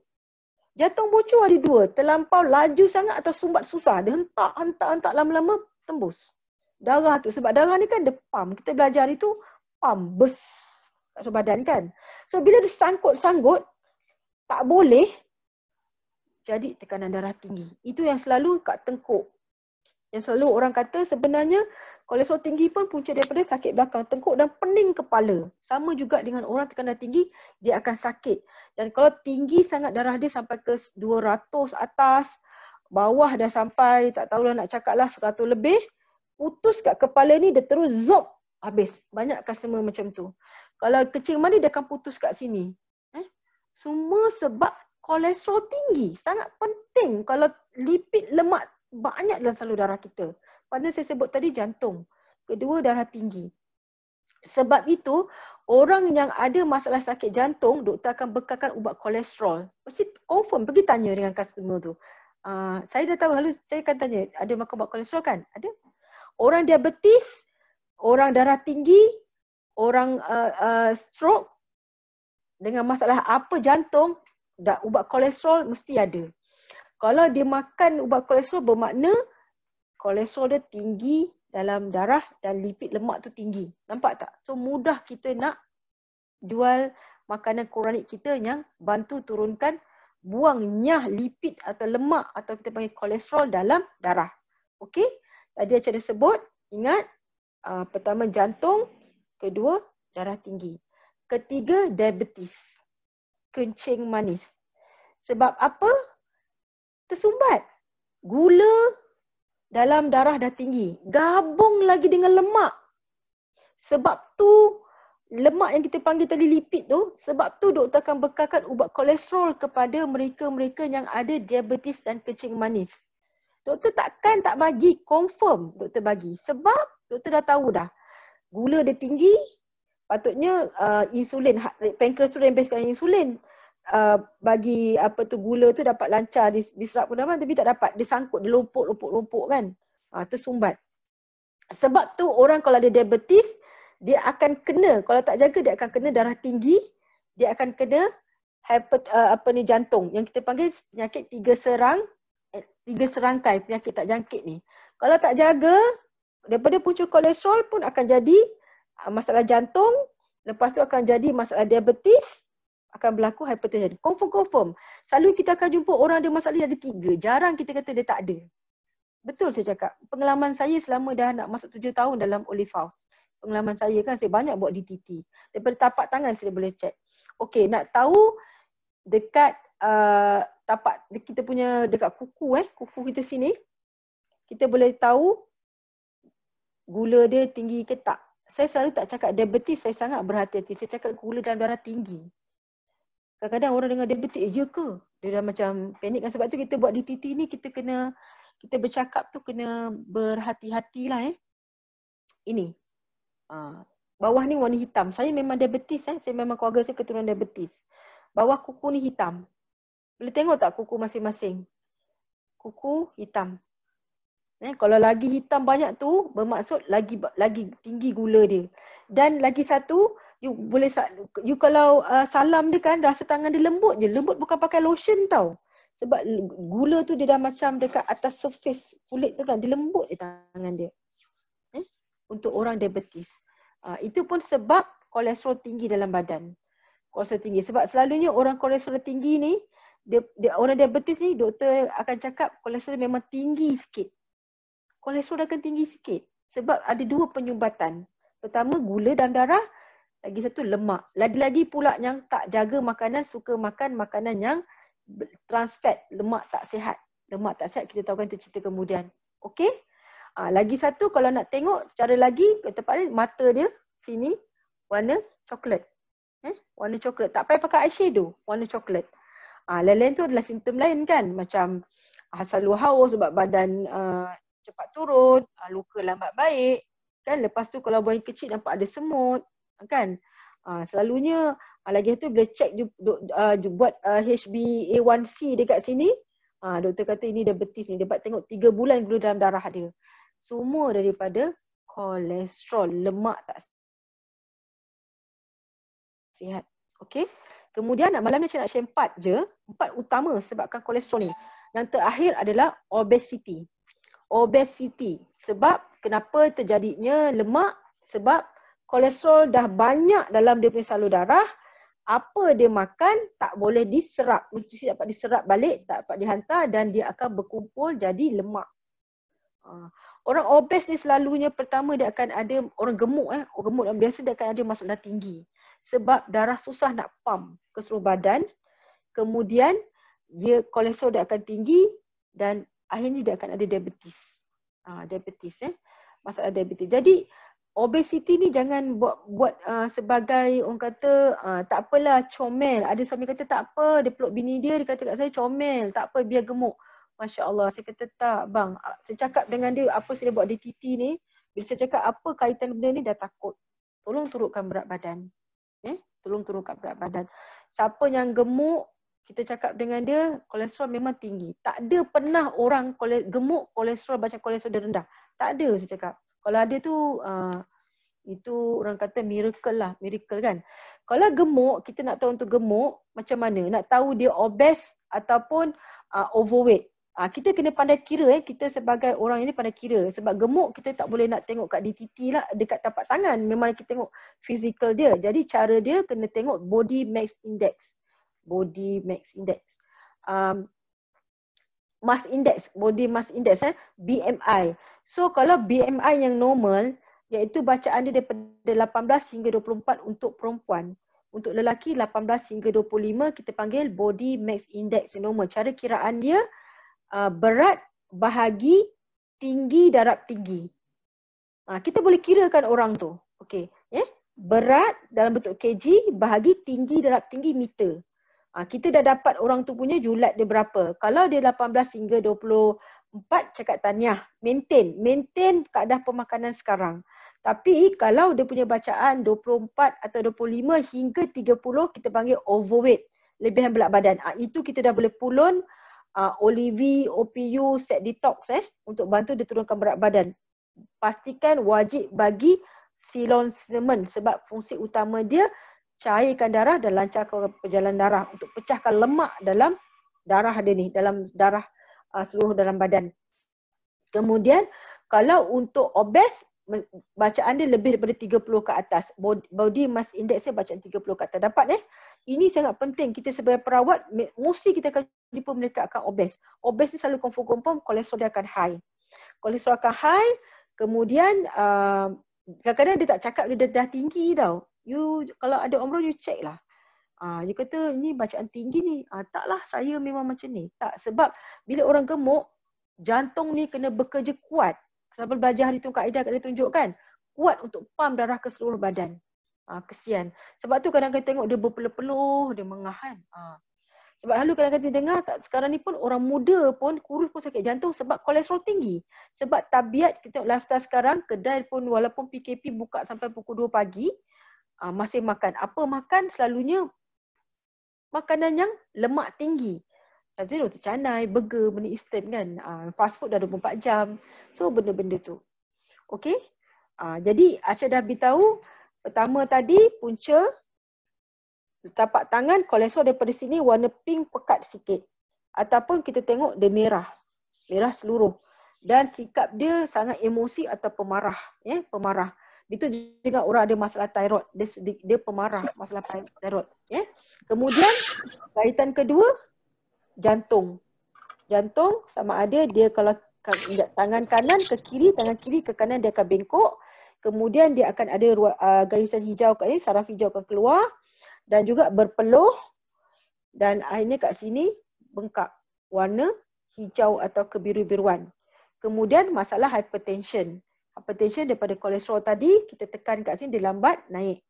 Jantung bocor ada 2, terlampau laju sangat atau sumbat susah. Dia hentak lama-lama tembus. Darah tu, sebab darah ni kan dia pump. Kita belajar itu pump, bus kat badan kan. So bila dia sangkut-sangkut, tak boleh jadi tekanan darah tinggi. Itu yang selalu kat tengkuk. Yang selalu orang kata sebenarnya kolesterol tinggi pun punca daripada sakit belakang tengkuk dan pening kepala. Sama juga dengan orang tekanan tinggi, dia akan sakit. Dan kalau tinggi sangat darah dia sampai ke 200 atas, bawah dah sampai, tak tahulah nak cakap lah 100 lebih, putus kat kepala ni dia terus zop. Habis. Banyak customer macam tu. Kalau kecil mani dia akan putus kat sini. Semua sebab kolesterol tinggi. Sangat penting kalau lipid lemak banyak dalam salur darah kita. Pada saya sebut tadi jantung. Kedua, darah tinggi. Sebab itu, orang yang ada masalah sakit jantung, doktor akan bekalkan ubat kolesterol. Mesti confirm, pergi tanya dengan customer tu. Saya dah tahu, lalu saya akan tanya, ada makan ubat kolesterol kan? Ada. Orang diabetes, orang darah tinggi, orang stroke, dengan masalah apa jantung, ubat kolesterol mesti ada. Kalau dia makan ubat kolesterol bermakna kolesterol dia tinggi dalam darah dan lipid lemak tu tinggi. Nampak tak? So mudah kita nak jual makanan kronik kita yang bantu turunkan buangnya lipid atau lemak atau kita panggil kolesterol dalam darah. Okey? Tadi saya dah sebut, ingat pertama jantung, kedua darah tinggi. Ketiga diabetes. Kencing manis. Sebab apa? Tersumbat. Gula dalam darah dah tinggi. Gabung lagi dengan lemak. Sebab tu lemak yang kita panggil tadi lipid tu, sebab tu doktor akan bekalkan ubat kolesterol kepada mereka-mereka yang ada diabetes dan kencing manis. Doktor takkan tak bagi, confirm doktor bagi. Sebab doktor dah tahu dah. Gula dia tinggi, patutnya insulin, pankreas tu rembeskan insulin. Bagi apa tu gula tu dapat lancar diserap penaman, tapi tak dapat, dia sangkut, dia lompok kan. Tersumbat. Sebab tu orang kalau ada diabetes, dia akan kena, kalau tak jaga dia akan kena darah tinggi, dia akan kena jantung yang kita panggil penyakit tiga serangkai, penyakit tak jangkit ni. Kalau tak jaga, daripada punca kolesterol pun akan jadi masalah jantung, lepas tu akan jadi masalah diabetes, akan berlaku hipertension. Confirm. Selalu kita akan jumpa orang ada masalah ada 3. Jarang kita kata dia tak ada. Betul saya cakap. Pengalaman saya selama dah nak masuk 7 tahun dalam Olive House. Pengalaman saya kan, saya banyak buat DTT. Daripada tapak tangan saya boleh check. Okey, nak tahu dekat tapak kita punya, dekat kuku kita sini, kita boleh tahu gula dia tinggi ke tak. Saya selalu tak cakap diabetes, saya sangat berhati-hati. Saya cakap gula dalam darah tinggi. Kadang-kadang orang dengar diabetes, ya ke? Dia dah macam panik kan. Sebab tu kita buat DTT ni, kita bercakap tu kena berhati-hatilah Ini. Bawah ni warna hitam. Saya memang diabetes. Saya memang keluarga saya keturunan diabetes. Bawah kuku ni hitam. Boleh tengok tak kuku masing-masing? Kuku hitam. Kalau lagi hitam banyak tu, bermaksud lagi tinggi gula dia. Dan lagi satu, you kalau salam dia kan, rasa tangan dia lembut je. Lembut bukan pakai lotion tau. Sebab gula tu dia dah macam dekat atas surface kulit tu kan, dia lembut je tangan dia. Untuk orang diabetes. Itu pun sebab kolesterol tinggi dalam badan. Kolesterol tinggi. Sebab selalunya orang kolesterol tinggi ni, orang diabetes ni, doktor akan cakap kolesterol memang tinggi sikit. Kolesterol akan tinggi sikit. Sebab ada 2 penyumbatan. Pertama, gula dalam darah. Lagi satu, lemak. Lagi-lagi pula yang tak jaga makanan, suka makan makanan yang trans fat, lemak tak sihat. Lemak tak sihat, kita tahu kan, kita cerita kemudian. Okey? Lagi satu, kalau nak tengok secara lagi, tepat mata dia sini warna coklat. Warna coklat. Tak payah pakai eyeshadow, warna coklat. Lain-lain tu adalah simptom lain kan, macam selalu haus sebab badan cepat turun, luka lambat baik kan. Lepas tu kalau buang kecil nampak ada semut kan. Selalunya lagi tu boleh check buat HbA1c dekat sini. Doktor kata ini diabetes ni, dapat tengok 3 bulan gula dalam darah dia. Semua daripada kolesterol, lemak tak sihat. Okey. Kemudian malam ni saya nak share 4 je. 4 utama sebabkan kolesterol ni. Yang terakhir adalah obesity. Obesity. Sebab kenapa terjadinya lemak? Sebab kolesterol dah banyak dalam dia punya salur darah. Apa dia makan tak boleh diserap. Mesti dapat diserap balik, tak dapat dihantar dan dia akan berkumpul jadi lemak. Orang obes ni selalunya pertama dia akan ada, orang gemuk orang gemuk biasa dia akan ada masalah tinggi. Sebab darah susah nak pump ke seluruh badan. Kemudian dia kolesterol dia akan tinggi dan akhirnya dia akan ada diabetes. Diabetes masalah diabetes. Jadi obesity ni jangan buat sebagai orang kata tak apalah comel. Ada suami kata tak apa, dia peluk bini dia kata kat saya comel, tak apa biar gemuk. Masya Allah, saya kata tak bang. Saya cakap dengan dia apa saya buat DTT ni, bila saya cakap apa kaitan benda ni dah takut. Tolong turunkan berat badan. Tolong turunkan berat badan. Siapa yang gemuk, kita cakap dengan dia kolesterol memang tinggi. Tak ada pernah orang gemuk kolesterol macam kolesterol dia rendah. Tak ada saya cakap. Kalau ada tu itu orang kata miracle lah, miracle kan. Kalau gemuk, kita nak tahu untuk gemuk macam mana? Nak tahu dia obese ataupun overweight. Kita kena pandai kira kita sebagai orang ini pandai kira. Sebab gemuk kita tak boleh nak tengok kat DTT lah, dekat tapak tangan. Memang kita tengok physical dia. Jadi cara dia kena tengok body mass index. Body mass index. Mass index, body mass index, BMI. So kalau BMI yang normal, iaitu bacaan dia daripada 18 hingga 24 untuk perempuan. Untuk lelaki 18 hingga 25 kita panggil body mass index yang normal. Cara kiraan dia berat bahagi tinggi darab tinggi. Kita boleh kirakan orang tu. Okey, berat dalam bentuk kg bahagi tinggi darab tinggi meter. Kita dah dapat orang tu punya julat dia berapa. Kalau dia 18 hingga 24 cakap tahniah, maintain kaedah pemakanan sekarang. Tapi kalau dia punya bacaan 24 atau 25 hingga 30 kita panggil overweight, lebihan berat badan. Itu kita dah boleh pulun Olivi, OPU, set detox untuk bantu dia turunkan berat badan. Pastikan wajib bagi Ceylon Cinnamon sebab fungsi utama dia cairkan darah dan lancarkan perjalanan darah untuk pecahkan lemak dalam darah dia ni, dalam darah seluruh dalam badan. Kemudian kalau untuk obes, bacaan dia lebih daripada 30 ke atas. Body mass index dia bacaan 30 ke atas. Dapat Ini sangat penting. Kita sebagai perawat, mesti kita akan jumpa mereka akan obes. Obes ni selalu confirm kolesterol dia akan high. Kolesterol akan high, kemudian kadang-kadang dia tak cakap dia dah tinggi tau. You kalau ada umrah you check lah. You kata ni bacaan tinggi ni. Taklah saya memang macam ni. Tak, sebab bila orang gemuk, jantung ni kena bekerja kuat. Sampai belajar hari tu kaedah dia tunjukkan. Kuat untuk pump darah ke seluruh badan. Kesian. Sebab tu kadang-kadang tengok dia berpeluh-peluh, dia mengah kan. Sebab lalu kadang-kadang dengar sekarang ni pun orang muda pun kurus pun sakit jantung sebab kolesterol tinggi. Sebab tabiat kita tengok lifestyle sekarang, kedai pun walaupun PKP buka sampai pukul 2 pagi, masih makan. Apa makan? Selalunya makanan yang lemak tinggi. Roti canai, burger, benda instant kan. Fast food dah 24 jam. So benda-benda tu. Okey. Jadi Aisyah dah beritahu. Pertama tadi punca tapak tangan kolesterol daripada sini warna pink pekat sikit. Ataupun kita tengok dia merah. Merah seluruh. Dan sikap dia sangat emosi atau pemarah. Pemarah. Itu juga orang ada masalah thyroid. Dia pemarah masalah thyroid. Kemudian kaitan kedua, jantung. Jantung sama ada dia kalau tangan kanan ke kiri, tangan kiri ke kanan dia akan bengkok. Kemudian dia akan ada garisan hijau kat sini, saraf hijau akan keluar. Dan juga berpeluh. Dan akhirnya kat sini bengkak. Warna hijau atau kebiru-biruan. Kemudian masalah hypertension. Hypertension daripada kolesterol tadi, kita tekan kat sini dia lambat naik.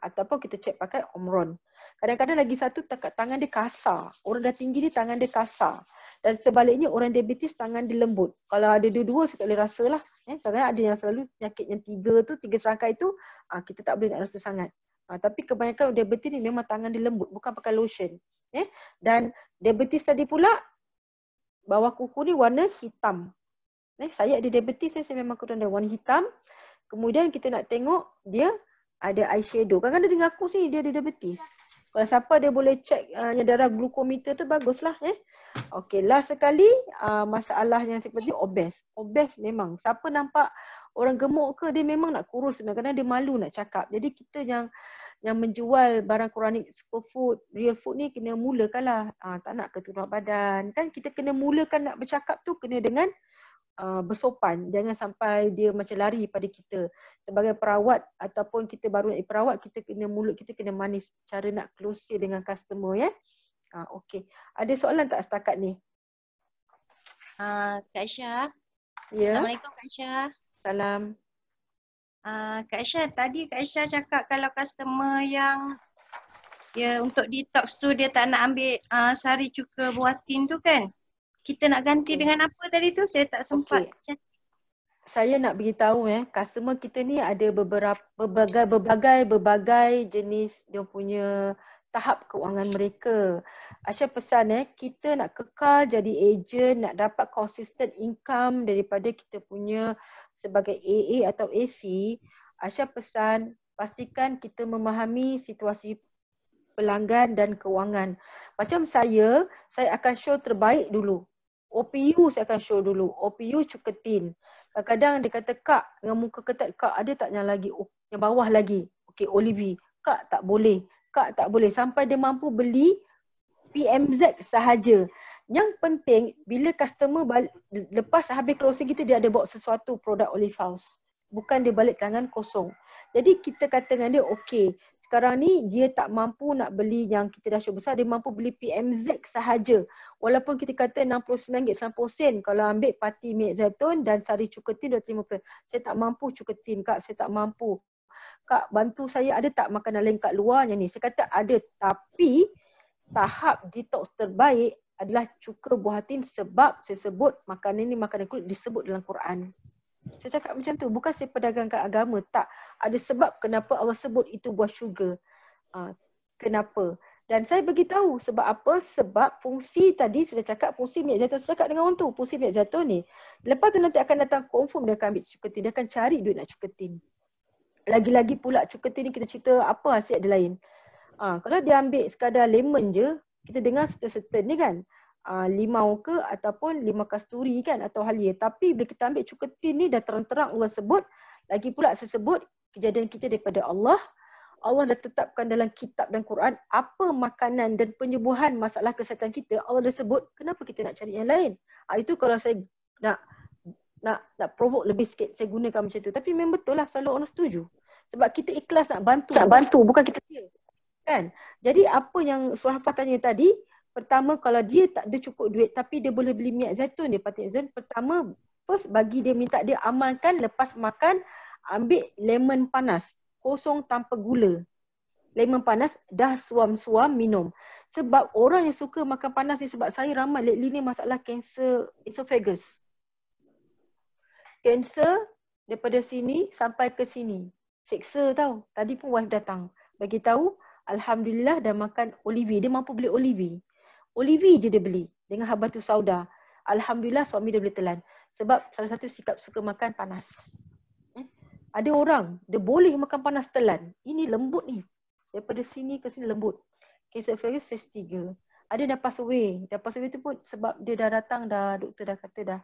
Ataupun kita cek pakai Omron. Kadang-kadang lagi satu tangan dia kasar. Orang dah tinggi ni tangan dia kasar. Dan sebaliknya orang diabetes tangan dia lembut. Kalau ada dua-dua saya tak boleh rasa lah. Kadang-kadang ada yang selalu penyakit yang tiga serangkai tu kita tak boleh nak rasa sangat. Tapi kebanyakan diabetes ni memang tangan dia lembut. Bukan pakai lotion. Dan diabetes tadi pula bawah kuku ni warna hitam. Saya ada diabetes saya memang kurang ada warna hitam. Kemudian kita nak tengok dia ada eyeshadow. Kadang-kadang dia mengaku sini dia ada diabetes. Kalau siapa dia boleh cek yang darah glukometer tu baguslah. Okey, last sekali masalah yang seperti obes. Obes memang. Siapa nampak orang gemuk ke dia memang nak kurus sebenarnya. Kadang dia malu nak cakap. Jadi kita yang menjual barang kronik superfood, real food ni kena mulakanlah. Tak nak keturun badan. Kan kita kena mulakan nak bercakap tu kena dengan bersopan. Jangan sampai dia macam lari pada kita. Sebagai perawat ataupun kita baru nak perawat, kita kena mulut kita kena manis. Cara nak close dengan customer okey. Ada soalan tak setakat ni? Kak Aisyah. Ya. Assalamualaikum Kak Aisyah. Salam. Kak Aisyah, tadi Kak Aisyah cakap kalau customer yang untuk detox tu dia tak nak ambil sari cuka buatin tu kan. Kita nak ganti dengan apa tadi tu? Saya tak sempat. Saya nak beritahu customer kita ni ada berbagai jenis dia punya tahap keuangan mereka. Aisyah pesan kita nak kekal jadi ejen, nak dapat consistent income daripada kita punya sebagai AA atau AC. Aisyah pesan pastikan kita memahami situasi pelanggan dan kewangan. Macam saya akan show terbaik dulu. OPU saya akan show dulu. OPU cuketin. Kadang-kadang dia kata, Kak, dengan muka ketat, Kak, ada tak yang lagi? Yang bawah lagi. Okey, Olivi. Kak, tak boleh. Kak, tak boleh. Sampai dia mampu beli PMZ sahaja. Yang penting, bila customer lepas habis closing kita, dia ada bawa sesuatu produk Olive House. Bukan dia balik tangan kosong. Jadi kita kata dengan dia, okey, sekarang ni dia tak mampu nak beli yang kita dah show besar, dia mampu beli PMZ sahaja. Walaupun kita kata RM69.90 kalau ambil parti minyak zaitun dan sari cuketin RM250. Saya tak mampu cuketin, Kak, saya tak mampu. Kak, bantu saya, ada tak makanan lain kat luar yang ni? Saya kata ada, tapi tahap detox terbaik adalah cuka buah hati sebab saya sebut makanan ni makanan kulit disebut dalam Quran. Saya cakap macam tu, bukan saya pedagangkan agama, tak. Ada sebab kenapa Allah sebut itu buah syurga. Kenapa? Dan saya beritahu sebab apa? Sebab fungsi tadi sudah cakap fungsi minyak zaitun. Saya cakap dengan orang tu, fungsi minyak zaitun ni. Lepas tu nanti akan datang confirm dia akan ambil cuketin. Dia akan cari duit nak cuketin. Lagi-lagi pula cuketin ni kita cerita apa hasil ada lain. Kalau dia ambil sekadar lemon je, kita dengar certain ni kan. Limau ke ataupun limau kasturi kan atau halia. Tapi bila kita ambil cuketin ni dah terang-terang Allah sebut. Lagi pula saya sebut kejadian kita daripada Allah. Allah dah tetapkan dalam kitab dan Quran apa makanan dan penyembuhan masalah kesihatan kita. Allah dah sebut, kenapa kita nak cari yang lain? Itu kalau saya nak provoke lebih sikit, saya gunakan macam tu. Tapi memang betul lah, selalu orang setuju. Sebab kita ikhlas nak bantu, bukan kita kira. Kan? Jadi apa yang Surah Hafaz tanya tadi, pertama kalau dia tak ada cukup duit tapi dia boleh beli minyak zaitun dia patik zaitun. Pertama, first bagi dia minta dia amalkan lepas makan ambil lemon panas. Kosong tanpa gula. Lemon panas dah suam-suam minum. Sebab orang yang suka makan panas ni sebab saya ramai lately ni masalah kanser esophagus. Kanser daripada sini sampai ke sini. Seksa tau. Tadi pun wife datang. Bagi tahu alhamdulillah dah makan Olivi. Dia mampu beli Olivi. Olivi je dia beli dengan habatus sauda. Alhamdulillah suami dia boleh telan. Sebab salah satu sikap suka makan panas. Ada orang, dia boleh makan panas telan. Ini lembut ni. Daripada sini ke sini lembut. Kanser esophagus stage 3. Ada dah pass away. Dah pass away tu pun sebab dia dah datang doktor dah kata dah.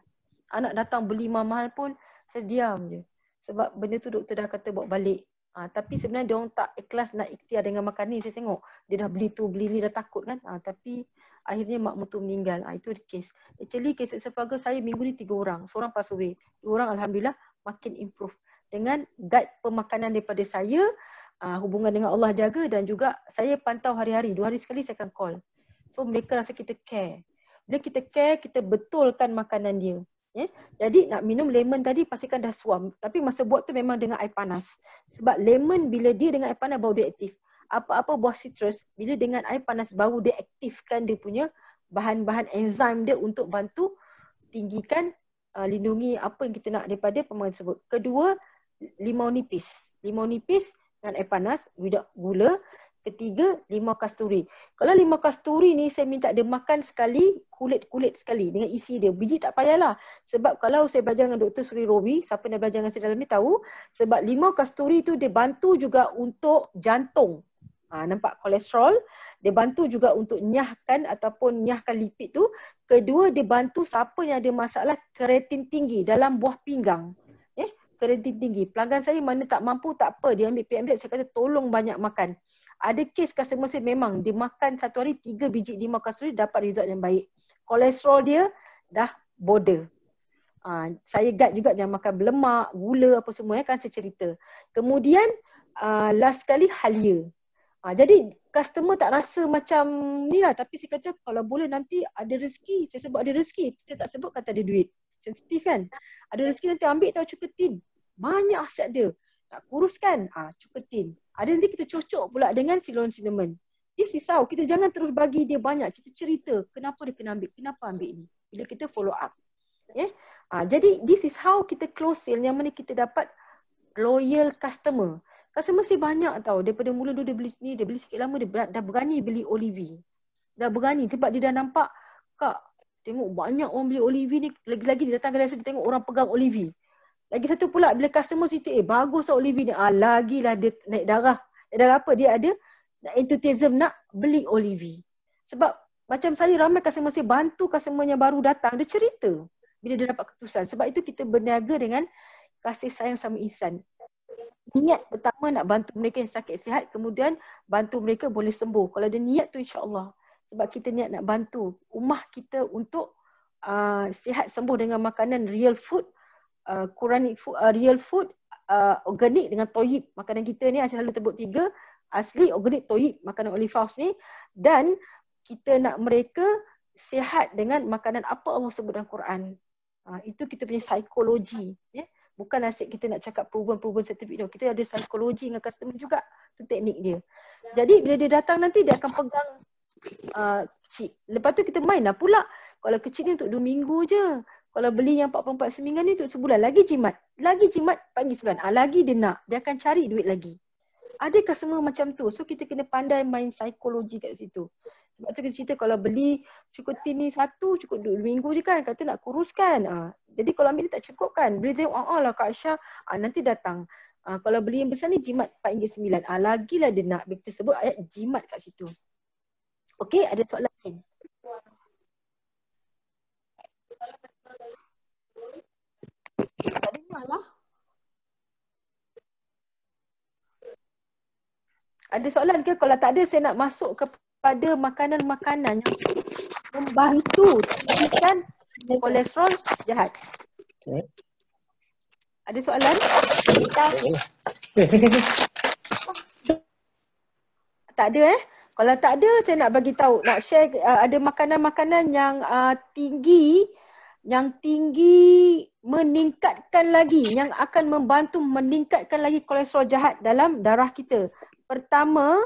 Anak datang beli mahal pun, saya diam je. Sebab benda tu doktor dah kata bawa balik. Tapi sebenarnya dia orang tak ikhlas nak ikhtiar dengan makan ni. Saya tengok dia dah beli tu, beli ni, dah takut kan. Tapi akhirnya mak mutu meninggal. Itu kes. Actually kes esophagus saya minggu ni 3 orang. Seorang pass away. 2 orang alhamdulillah makin improve. Dengan guide pemakanan daripada saya, hubungan dengan Allah jaga dan juga saya pantau hari-hari. 2 hari sekali saya akan call. So mereka rasa kita care. Bila kita care, kita betulkan makanan dia. Jadi nak minum lemon tadi pastikan dah suam. Tapi masa buat tu memang dengan air panas. Sebab lemon bila dia dengan air panas baru dia aktif. Apa-apa buah citrus bila dengan air panas baru dia aktifkan dia punya bahan-bahan enzim dia untuk bantu tinggikan, lindungi apa yang kita nak daripada pemakan tersebut. Kedua, limau nipis. Limau nipis dengan air panas, without gula. Ketiga, limau kasturi. Kalau limau kasturi ni saya minta dia makan sekali, kulit-kulit sekali dengan isi dia. Biji tak payahlah. Sebab kalau saya belajar dengan Dr. Suri Robi, siapa yang belajar dengan saya dalam ni tahu, sebab limau kasturi tu dia bantu juga untuk jantung. Nampak kolesterol, dia bantu juga untuk nyahkan ataupun nyahkan lipid tu. Kedua, dia bantu siapa yang ada masalah keratin tinggi dalam buah pinggang. Keratin tinggi. Pelanggan saya mana tak mampu, tak apa. Dia ambil PMZ, saya kata tolong banyak makan. Ada kes customer saya memang dia makan satu hari 3 biji limau kasturi dapat result yang baik. Kolesterol dia dah border. Saya guide juga jangan makan berlemak, gula apa semua kan saya cerita. Kemudian last sekali halia. Jadi customer tak rasa macam ni lah, tapi saya kata kalau boleh nanti ada rezeki, saya sebut ada rezeki, saya tak sebut kata ada duit. Sensitif kan? Ada rezeki nanti ambil tahu cuketin. Banyak aset dia. nak kuruskan, cukutin. Ada nanti kita cocok pula dengan cinnamon. This is how, kita jangan terus bagi dia banyak, kita cerita kenapa dia kena ambil, kenapa ambil ni. Bila kita follow up. Jadi this is how kita close sale yang mana kita dapat loyal customer. Customer mesti banyak tau, daripada mula dia beli ni, dia beli sikit lama, dia dah berani beli Olive. Dah berani sebab dia dah nampak, Kak, tengok banyak orang beli Olive ni, lagi-lagi dia datang kedai dia tengok orang pegang Olive. Lagi satu pula bila customer cerita, bagus lah Olive ni, lagilah dia naik darah. Naik darah apa? Dia ada enthusiasm nak beli Olive. Sebab macam saya ramai customer saya bantu customer yang baru datang, dia cerita bila dia dapat keputusan. Sebab itu kita berniaga dengan kasih sayang sama insan. Niat pertama nak bantu mereka yang sakit sihat, kemudian bantu mereka boleh sembuh. Kalau ada niat tu insya-Allah. Sebab kita niat nak bantu ummah kita untuk sihat sembuh dengan makanan real food, Quranic food, real food, organik dengan toyib. Makanan kita ni saya selalu sebut 3, asli, organik, toyib, makanan Olive House ni. Dan kita nak mereka sihat dengan makanan apa Allah sebut dalam Quran. Itu kita punya psikologi. Bukan asyik kita nak cakap proven certificate. Kita ada psikologi dengan customer juga. Itu teknik dia. Jadi bila dia datang nanti dia akan pegang kecil. Lepas tu kita main lah pula. Kalau kecil ni untuk 2 minggu je. Kalau beli yang 44 seminggan ni untuk sebulan. Lagi jimat. Panggil sebulan. Lagi dia nak. Dia akan cari duit lagi. Ada customer macam tu. So kita kena pandai main psikologi kat situ. Sebab tu kita cerita kalau beli cukutin ni 1, cukup 2 minggu je kan. Kata nak kuruskan. Jadi kalau ambil ni tak cukup kan. Bila tengok lah Kak Aisyah, nanti datang. Kalau beli yang besar ni jimat RM4.9. Lagilah dia nak. Bila kita sebut ayat jimat kat situ. Okey, ada soalan lain? Tak dengar lah. Ada soalan ke? Kalau tak ada, saya nak masuk kepada makanan-makanan yang membantu tinggikan kolesterol jahat. Okay. Ada soalan? Tak ada Kalau tak ada, saya nak bagi tahu, nak share ada makanan-makanan yang tinggi meningkatkan lagi, yang akan membantu meningkatkan lagi kolesterol jahat dalam darah kita. Pertama,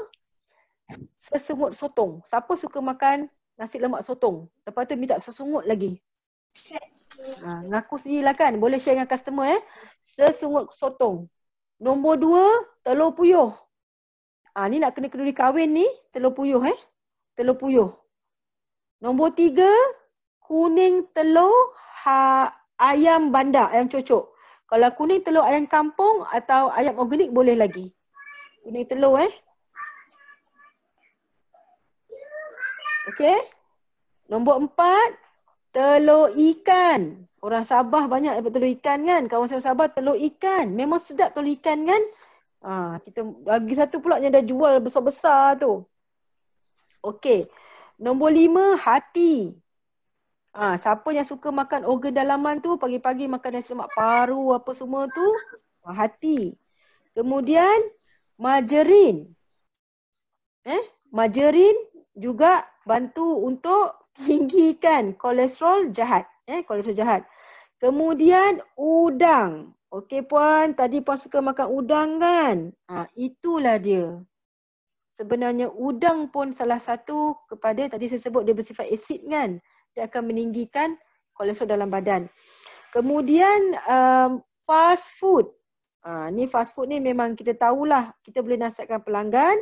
sesungut sotong. Siapa suka makan nasi lemak sotong? Lepas tu minta sesungut lagi. Ngaku sendirilah kan. Boleh share dengan customer Sesungut sotong. Nombor 2, telur puyuh. Ni nak kena kenduri kahwin ni, telur puyuh Telur puyuh. Nombor 3, kuning telur ayam bandar, ayam cocok. Kalau kuning telur ayam kampung atau ayam organik boleh lagi. Kuning telur Okey. Nombor 4, telur ikan. Orang Sabah banyak dapat telur ikan kan. Kawan saya Sabah telur ikan. Memang sedap telur ikan kan. Kita bagi satu pula yang dah jual besar-besar tu. Okey. Nombor 5, hati. Siapa yang suka makan organ dalaman tu, pagi-pagi makan nasi lemak paru apa semua tu, hati. Kemudian margarin. Margarin juga bantu untuk tinggikan kolesterol jahat. Kolesterol jahat. Kemudian udang. Okey puan, tadi puan suka makan udang kan? Itulah dia. Sebenarnya udang pun salah satu kepada, tadi saya sebut dia bersifat asid kan? Dia akan meninggikan kolesterol dalam badan. Kemudian fast food. Ni fast food ni memang kita tahulah, kita boleh nasihatkan pelanggan.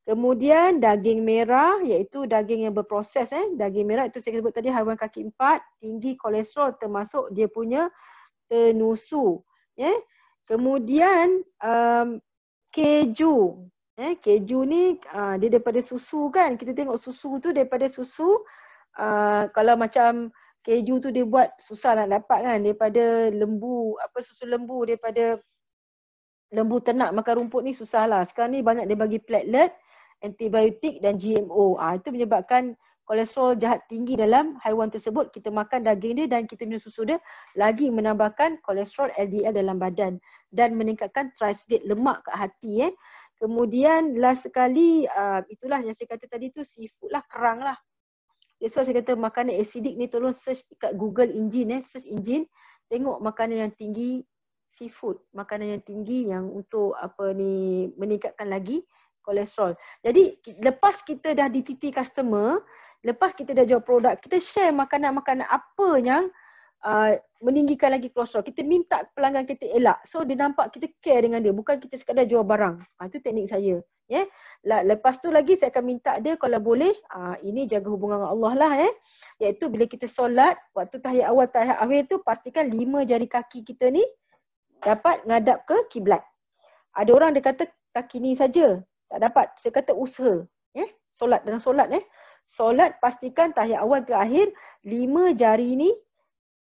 Kemudian daging merah, iaitu daging yang berproses. Daging merah itu saya sebut tadi haiwan kaki 4, tinggi kolesterol termasuk dia punya tenusu. Kemudian keju. Keju ni dia daripada susu kan. Kita tengok susu tu daripada susu. Kalau macam keju tu dia buat susah nak dapat kan. Daripada lembu, susu lembu, daripada lembu ternak makan rumput ni susah lah. Sekarang ni banyak dia bagi platelet, antibiotik dan GMO. Itu menyebabkan kolesterol jahat tinggi dalam haiwan tersebut. Kita makan daging dia dan kita minum susu dia, lagi menambahkan kolesterol LDL dalam badan dan meningkatkan triglyceride lemak kat hati. Kemudian last sekali, itulah yang saya kata tadi tu, seafood lah, kerang lah. That's why saya kata makanan acidic ni tolong search kat Google engine, search engine, tengok makanan yang tinggi seafood, makanan yang tinggi yang untuk meningkatkan lagi kolesterol. Jadi lepas kita dah dititi customer, lepas kita dah jual produk, kita share makanan-makanan apa yang meninggikan lagi kolesterol. Kita minta pelanggan kita elak. So dia nampak kita care dengan dia, bukan kita sekadar jual barang. Itu teknik saya. Lepas tu lagi saya akan minta dia kalau boleh, ini jaga hubungan dengan Allah lah. Iaitu bila kita solat, waktu tahiyat awal, tahiyat akhir tu pastikan 5 jari kaki kita ni dapat ngadap ke kiblat. Ada orang dia kata kaki ni saja. Tak dapat. Saya kata usaha. Solat, dalam solat. Solat pastikan tahiyat awal ke akhir, 5 jari ni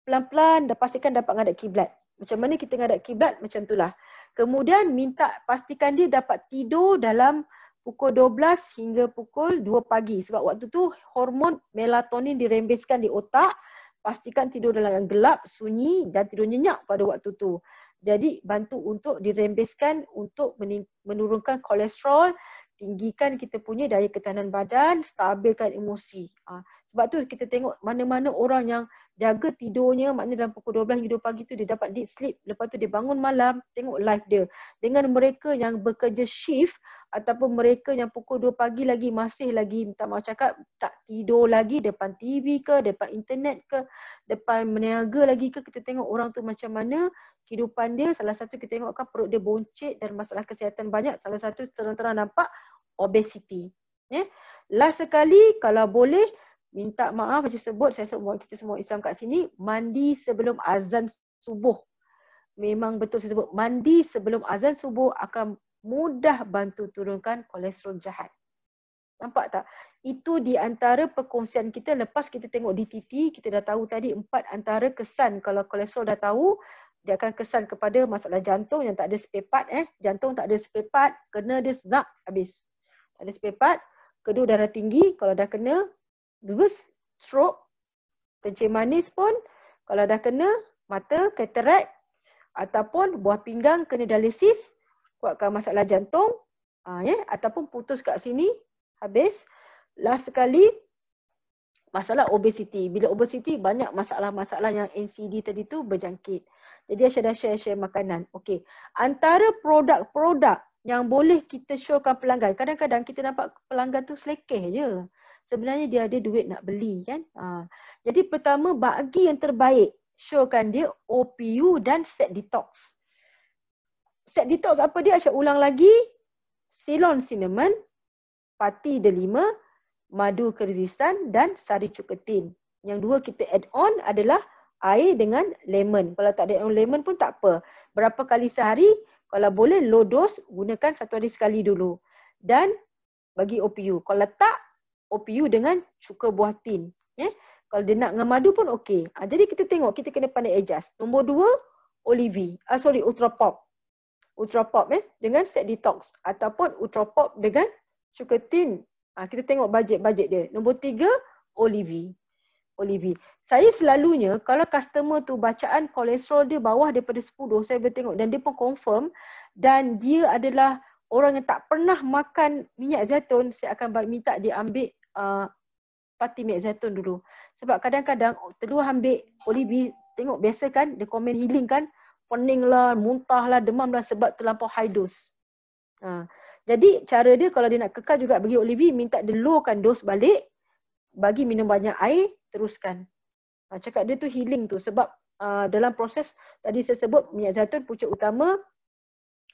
pelan-pelan pastikan dapat ngadap kiblat. Macam mana kita ngadap kiblat, macam itulah. Kemudian minta pastikan dia dapat tidur dalam pukul 12 hingga pukul 2 pagi. Sebab waktu tu hormon melatonin dirembeskan di otak. Pastikan tidur dalam gelap, sunyi dan tidur nyenyak pada waktu tu. Jadi bantu untuk dirembeskan untuk menurunkan kolesterol, tinggikan kita punya daya ketahanan badan, stabilkan emosi. Sebab tu kita tengok mana-mana orang yang jaga tidurnya, maknanya dalam pukul 12 hingga 2 pagi tu dia dapat deep sleep. Lepas tu dia bangun malam, tengok live dia. Dengan mereka yang bekerja shift ataupun mereka yang pukul 2 pagi lagi masih lagi, minta maaf cakap, tak tidur lagi depan TV ke, depan internet ke, depan meniaga lagi ke, kita tengok orang tu macam mana kehidupan dia. Salah satu kita tengok kan perut dia boncit dan masalah kesihatan banyak. Salah satu terang-terang nampak obesity. Last sekali kalau boleh, minta maaf macam sebut, saya sebut kita semua Islam kat sini, mandi sebelum azan subuh. Memang betul saya sebut, mandi sebelum azan subuh akan mudah bantu turunkan kolesterol jahat. Nampak tak? Itu di antara perkongsian kita lepas kita tengok DTT, kita dah tahu tadi 4 antara kesan. Kalau kolesterol dah tahu, dia akan kesan kepada masalah jantung yang tak ada spare part. Jantung tak ada spare part, kena dia zap, habis. Tak ada spare part. Kedua, darah tinggi, kalau dah kena, stroke, kencing manis pun kalau dah kena, mata, katarak ataupun buah pinggang kena dialisis, kuatkan masalah jantung, ataupun putus kat sini, habis. Last sekali, masalah obesity. Bila obesity, banyak masalah-masalah yang NCD tadi tu berjangkit. Jadi saya dah share makanan. Okey. Antara produk-produk yang boleh kita showkan pelanggan, kadang-kadang kita nampak pelanggan tu selekeh je. Sebenarnya dia ada duit nak beli kan. Jadi pertama, bagi yang terbaik, showkan dia OPU dan set detox. Set detox apa dia? Saya ulang lagi. Ceylon cinnamon, pati delima, madu kerisan dan sari cuketin. Yang dua kita add on adalah air dengan lemon. Kalau tak ada lemon pun tak apa. Berapa kali sehari, kalau boleh low dose, gunakan 1 hari sekali dulu. Dan bagi OPU. Kalau tak, OPU dengan cuka buah tin. Kalau dia nak dengan madu pun okey. Jadi kita tengok, kita kena pandai adjust. Nombor 2, Ultra Pop. Ultra Pop dengan set detox. Ataupun Ultra Pop dengan cuka tin. Kita tengok bajet dia. Nombor 3, Olive. Saya selalunya, kalau customer tu bacaan kolesterol dia bawah daripada 10, saya boleh tengok dan dia pun confirm dan dia adalah orang yang tak pernah makan minyak zaitun, saya akan minta dia ambil pati minyak zaitun dulu. Sebab kadang-kadang terus ambil olive, tengok biasa kan, dia komen healing kan, pening lah, muntah lah, demam lah sebab terlampau high dose. Jadi cara dia kalau dia nak kekal juga bagi olive, minta dia lowkan dos balik, bagi minum banyak air, teruskan. Cakap dia tu healing tu sebab dalam proses tadi saya sebut minyak zaitun pucuk utama,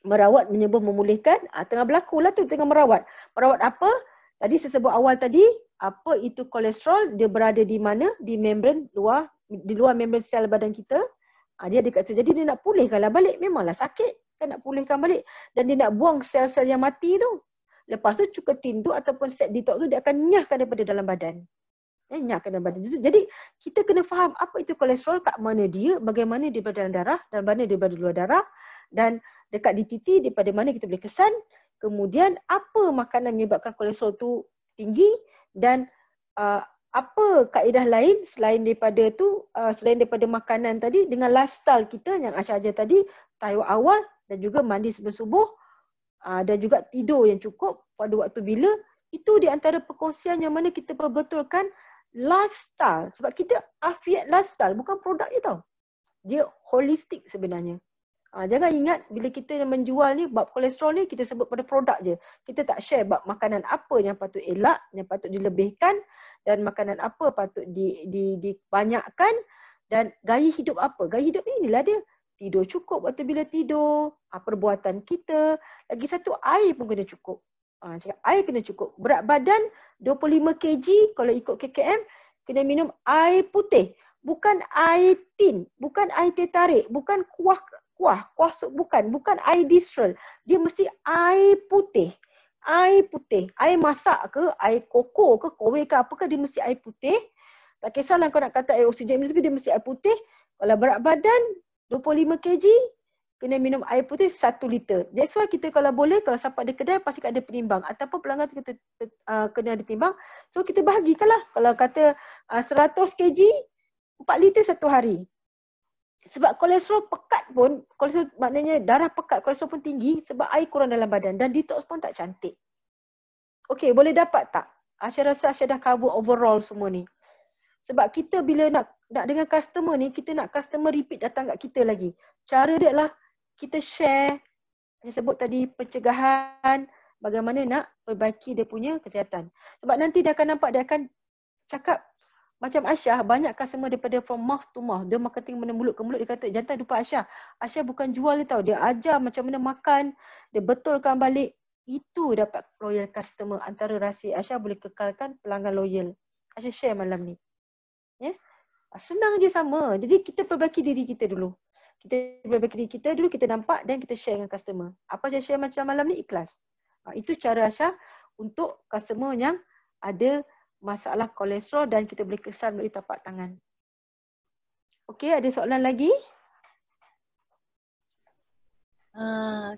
merawat, menyembuh, memulihkan. Tengah berlaku lah tu, tengah merawat. Merawat apa? Tadi saya sebut awal tadi, apa itu kolesterol, dia berada di mana? Di membran luar, di luar membran sel badan kita. Dia dekat situ. Jadi dia nak pulihkanlah balik. Memanglah sakit kan nak pulihkan balik. Dan dia nak buang sel-sel yang mati tu. Lepas tu cuketin tu ataupun set detox tu dia akan nyahkan daripada dalam badan. Nyahkan dalam badan. Jadi kita kena faham apa itu kolesterol, kat mana dia, bagaimana dia berada dalam darah dan mana dia berada di luar darah. Dan dekat di titi, daripada mana kita boleh kesan. Kemudian apa makanan menyebabkan kolesterol tu tinggi dan apa kaedah lain selain daripada tu, selain daripada makanan tadi dengan lifestyle kita yang Aisyah ajar tadi, tahiyat awal dan juga mandi sebelum subuh dan juga tidur yang cukup pada waktu bila, itu di antara perkongsian yang mana kita perbetulkan lifestyle. Sebab kita afiat lifestyle, bukan produk je tau. Dia holistik sebenarnya. Jangan ingat bila kita menjual ni bab kolesterol ni kita sebut pada produk je. Kita tak share bab makanan apa yang patut elak, yang patut dilebihkan dan makanan apa patut dibanyakkan dan gaya hidup apa. Gaya hidup ni inilah dia. Tidur cukup waktu bila tidur, perbuatan kita. Lagi satu, air pun kena cukup. Air kena cukup. Berat badan 25 kg kalau ikut KKM kena minum air putih. Bukan air tin, bukan air teh tarik, bukan kuah sup, bukan air distral. Dia mesti air putih. Air putih. Air masak ke, air koko ke, kowe ke, apakah dia mesti air putih. Tak kisahlah kau nak kata air oksigen itu, dia mesti air putih. Kalau berat badan 25 kg, kena minum air putih 1 liter. That's why kita kalau boleh, kalau sampai di kedai, pasti ada penimbang. Ataupun pelanggan kita kena ditimbang. So kita bahagikanlah. Kalau kata 100 kg, 4 liter satu hari. Sebab kolesterol pekat pun, kolesterol maknanya darah pekat, kolesterol pun tinggi sebab air kurang dalam badan dan detox pun tak cantik. Okey, boleh dapat tak? Aisyah rasa Aisyah dah cover overall semua ni. Sebab kita bila nak dengan customer ni, kita nak customer repeat datang kat kita lagi. Cara dia adalah kita share, saya sebut tadi pencegahan, bagaimana nak perbaiki dia punya kesihatan. Sebab nanti dia akan nampak, dia akan cakap, macam Aisyah, banyak customer daripada from mouth to mouth. Dia marketing mana mulut ke mulut, dia kata, jantan jumpa Aisyah. Aisyah bukan jual dia tahu. Dia ajar macam mana makan, dia betulkan balik. Itu dapat loyal customer. Antara rahsia Aisyah boleh kekalkan pelanggan loyal. Aisyah share malam ni. Ya? Senang je sama. Jadi kita perbaiki diri kita dulu. Kita perbaiki diri kita dulu, kita nampak dan kita share dengan customer. Apa Aisyah share macam malam ni? Ikhlas. Itu cara Aisyah untuk customer yang ada masalah kolesterol dan kita boleh kesan melalui tapak tangan. Okey, ada soalan lagi?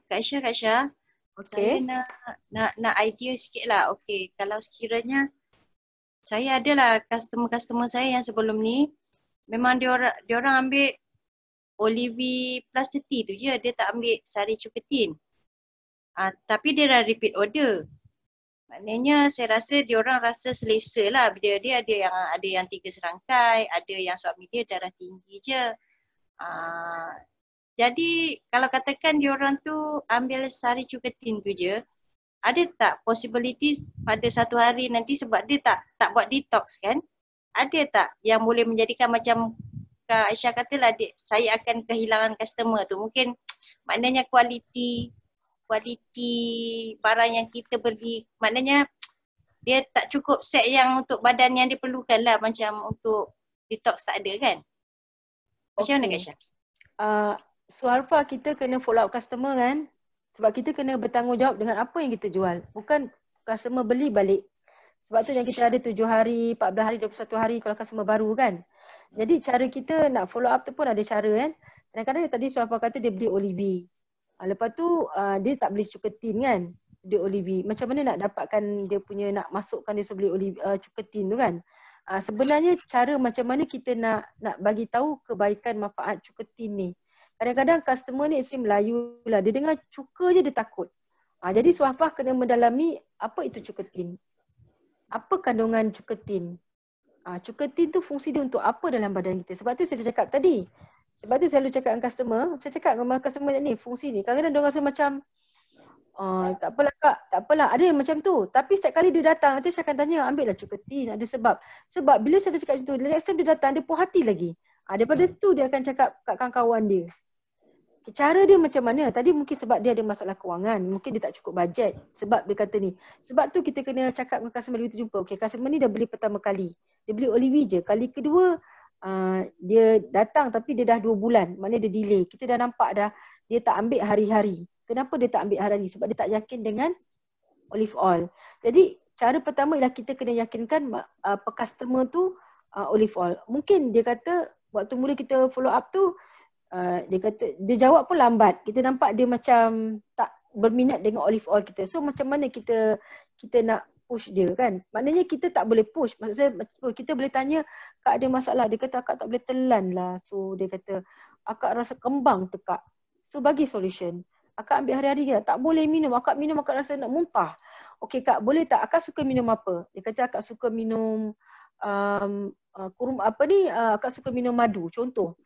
Kak Aisyah, Okey. saya nak idea sikit lah. Okey, kalau sekiranya saya adalah customer saya yang sebelum ni, memang dia orang ambil Olivi plus 30 tu je, dia tak ambil sari cuketin. Tapi dia dah repeat order. Maknanya saya rasa dia orang rasa selesa lah bila dia ada yang 3 serangkai, ada yang suami dia darah tinggi je. Jadi kalau katakan dia orang tu ambil sari cuketin tu je, ada tak possibility pada satu hari nanti sebab dia tak buat detox kan? Ada tak yang boleh menjadikan macam Kak Aisyah katalah saya akan kehilangan customer tu. Mungkin maknanya kualiti barang yang kita beli, maknanya dia tak cukup set yang untuk badan yang diperlukan lah, macam untuk detox tak ada kan? Macam mana Kak Aisyah? Suarfa kita kena follow up customer kan? Sebab kita kena bertanggungjawab dengan apa yang kita jual. Bukan customer beli balik. Sebab tu yang kita ada 7 hari, 14 hari, 21 hari kalau customer baru kan? Jadi cara kita nak follow up tu pun ada cara kan? Kadang-kadang tadi Suarfa kata dia beli Olivi. Lepas tu dia tak beli cuketin kan, dia Olivi. Macam mana nak dapatkan dia punya, nak masukkan dia beli Olivi, cuketin tu kan. Sebenarnya cara macam mana kita nak bagi tahu kebaikan manfaat cuketin ni. Kadang-kadang customer ni isteri Melayu lah, dia dengar cuka je dia takut. Jadi Suhafah kena mendalami apa itu cuketin. Apa kandungan cuketin. Cuketin tu fungsi dia untuk apa dalam badan kita. Sebab tu saya dah cakap tadi. Sebab tu saya selalu cakap dengan customer, saya cakap dengan customer ni fungsi ni. Kadang-kadang dia rasa macam tak apalah Kak, tak apalah. Ada yang macam tu. Tapi setiap kali dia datang, nanti saya akan tanya, ambil lah cuketin. Ada sebab. Sebab bila saya cakap macam tu, next time dia datang, dia puas hati lagi. Daripada situ dia akan cakap kat kawan-kawan dia. Cara dia macam mana? Tadi mungkin sebab dia ada masalah kewangan. Mungkin dia tak cukup bajet. Sebab dia kata ni. Sebab tu kita kena cakap dengan customer kita jumpa. Okay, customer ni dah beli pertama kali. Dia beli Olivi je. Kali kedua, dia datang tapi dia dah 2 bulan. Maknanya dia delay. Kita dah nampak dah dia tak ambil hari-hari. Kenapa dia tak ambil hari-hari? Sebab dia tak yakin dengan olive oil. Jadi cara pertama ialah kita kena yakinkan customer tu olive oil. Mungkin dia kata waktu mula kita follow up tu dia kata, dia jawab pun lambat. Kita nampak dia macam tak berminat dengan olive oil kita. So macam mana kita nak push dia kan? Maknanya kita tak boleh push. Maksud saya kita boleh tanya, Kak ada masalah. Dia kata akak tak boleh telan lah. So dia kata akak rasa kembang tu Kak. So bagi solution. Akak ambil hari-hari ke? Tak boleh minum. Akak minum akak rasa nak muntah. Okey Kak, boleh tak? Akak suka minum apa? Dia kata akak suka minum akak suka minum madu. Contoh.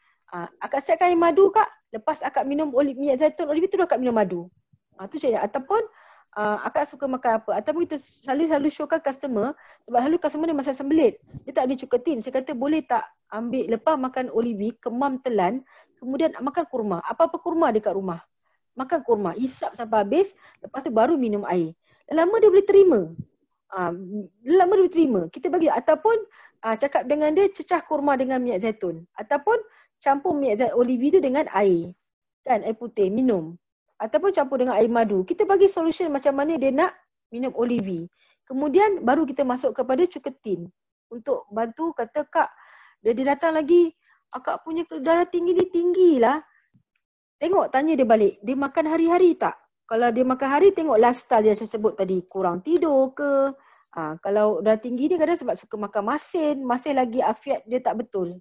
Akak siapkan air madu Kak. lepas akak minum minyak zaitun, olive tu akak minum madu. Tu saya. Ataupun akak suka makan apa. Ataupun kita selalu showkan customer, sebab selalu customer dia masa sembelit. Dia tak boleh cuketin. Saya kata boleh tak ambil lepas makan olive, kemam telan, kemudian makan kurma. Apa-apa kurma dekat rumah. Makan kurma, hisap sampai habis, lepas tu baru minum air. Lama dia boleh terima. Lama dia boleh terima. Kita bagi, ataupun cakap dengan dia cecah kurma dengan minyak zaitun. Ataupun campur minyak olive tu dengan air. Kan, air putih, minum. Ataupun campur dengan air madu. Kita bagi solution macam mana dia nak minum olive. Kemudian baru kita masuk kepada cuketin. Untuk bantu, kata kak, dia datang lagi, akak punya darah tinggi ni tinggi lah. Tengok, tanya dia balik, dia makan hari-hari tak? Kalau dia makan hari, tengok lifestyle dia saya sebut tadi. Kurang tidur ke? Kalau dah tinggi dia kadang sebab suka makan masin lagi afiat dia tak betul.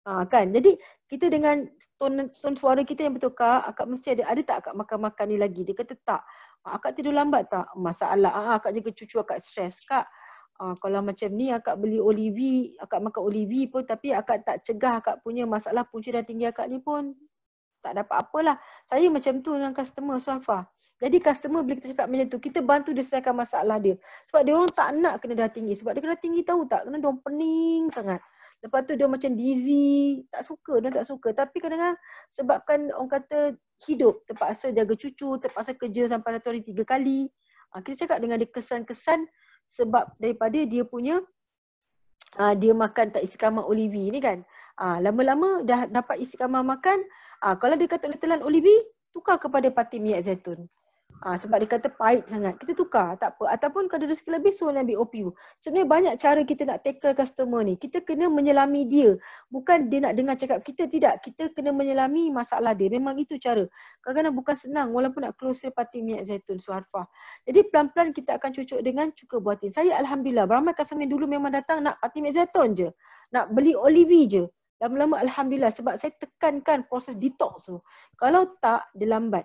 Kan? Jadi kita dengan tone suara kita yang betul, kak, akak mesti ada tak akak makan-makan ni lagi? Dia kata tak. Akak tidur lambat tak? Masalah. Akak jaga cucu akak stres. Kak, kalau macam ni akak beli olive, akak makan olive pun tapi akak tak cegah akak punya masalah punca darah tinggi akak ni pun tak dapat apalah. Saya macam tu dengan customer, Suhaifah. Jadi customer bila kita cakap macam tu, kita bantu dia selesaikan masalah dia. Sebab dia orang tak nak kena darah tinggi. Sebab dia kena tinggi tahu tak? Kena dia orang pening sangat. Lepas tu dia macam dizzy, tak suka, dia tak suka. Tapi kadang-kadang sebabkan orang kata hidup, terpaksa jaga cucu, terpaksa kerja sampai 1 hari 3 kali. Kita cakap dengan dia kesan-kesan sebab daripada dia punya, dia makan tak istiqamah olive ni kan. Lama-lama dah dapat istiqamah makan, kalau dia kata boleh telan olive, tukar kepada pati minyak zaitun. Sebab dia kata pahit sangat. Kita tukar, tak apa. Ataupun kalau rezeki lebih, suruh dia ambil OPU. Sebenarnya banyak cara kita nak tackle customer ni. Kita kena menyelami dia. Bukan dia nak dengar cakap kita, tidak. Kita kena menyelami masalah dia. Memang itu cara. Kadang-kadang bukan senang walaupun nak close pati minyak zaitun, Suhaifah. Jadi pelan-pelan kita akan cucuk dengan cuka buatin. Saya Alhamdulillah, beramai customer yang dulu memang datang nak pati minyak zaitun je. Nak beli olive je. Lama-lama Alhamdulillah sebab saya tekankan proses detox tu. Kalau tak, dia lambat.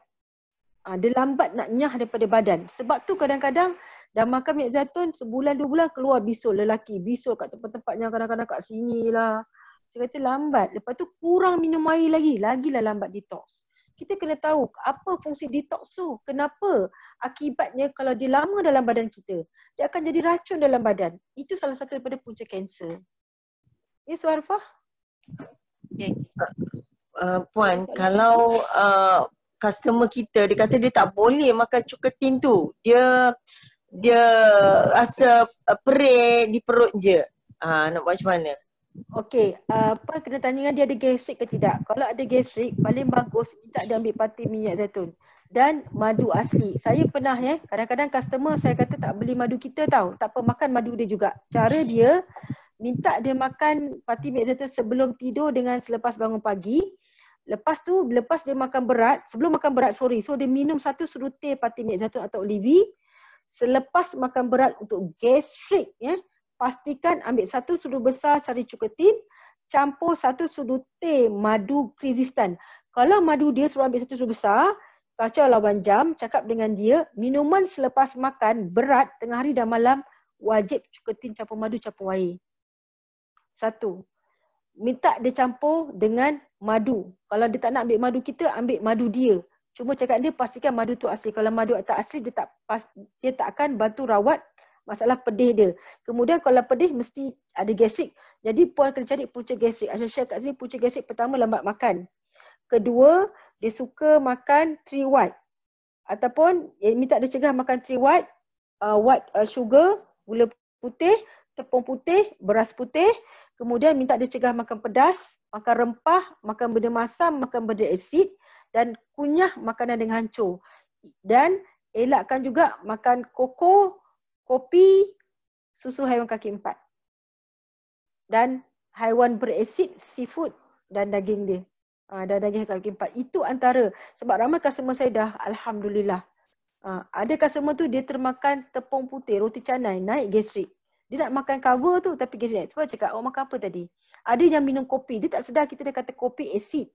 Dia lambat nak nyah daripada badan. Sebab tu kadang-kadang dah makan minyak zaitun sebulan 2 bulan keluar bisul lelaki. Bisul kat tempat-tempat yang kadang-kadang kat sini lah. Saya kata lambat. Lepas tu kurang minum air lagi. Lagilah lambat detox. Kita kena tahu apa fungsi detox tu. Kenapa? Akibatnya kalau dia lama dalam badan kita, dia akan jadi racun dalam badan. Itu salah satu daripada punca kanser. Ya, Suhaifah? Puan, kalau customer kita dia kata dia tak boleh makan cuketin tu, dia rasa perit di perut je, nak buat macam mana? Okey, apa kena tanya dengan dia ada gastrik ke tidak. Kalau ada gastrik, paling bagus kita ada ambil pati minyak zaitun dan madu asli. Saya pernah kadang-kadang customer saya kata tak beli madu kita tahu, tak apa, makan madu dia juga. Cara dia minta dia makan pati minyak zaitun sebelum tidur dengan selepas bangun pagi. Lepas tu, lepas dia makan berat, sebelum makan berat, so dia minum 1 sudutir pati minyak zaitun atau olive. Selepas makan berat untuk gastrik, pastikan ambil 1 sudu besar sari cuketin, campur 1 sudutir madu Kyrgyzstan. Kalau madu dia suruh ambil 1 sudu besar, kacau lawan jam, cakap dengan dia, minuman selepas makan berat tengah hari dan malam, wajib cuketin campur madu, campur air. 1. Minta dia campur dengan madu. Kalau dia tak nak ambil madu kita, ambil madu dia. Cuma cakap dia pastikan madu tu asli. Kalau madu tak asli, dia tak akan bantu rawat masalah pedih dia. Kemudian kalau pedih mesti ada gastrik. Jadi puan kena cari punca gastrik. Saya share kat sini punca gastrik pertama lambat makan. Kedua, dia suka makan 3 white. Ataupun minta dia cegah makan 3 white, white sugar, gula putih, tepung putih, beras putih. Kemudian minta dia cegah makan pedas, makan rempah, makan benda masam, makan benda asid dan kunyah makanan dengan hancur. Dan elakkan juga makan koko, kopi, susu haiwan kaki 4. Dan haiwan berasid, seafood dan daging dia. Dan daging kaki 4. Itu antara, sebab ramai customer saya dah Alhamdulillah. Ada customer tu dia termakan tepung putih, roti canai, naik gastrik. Dia nak makan cover tu tapi gastrik. Cuba cakap, awak makan apa tadi? Ada yang minum kopi, dia tak sedar kita dah kata kopi asid.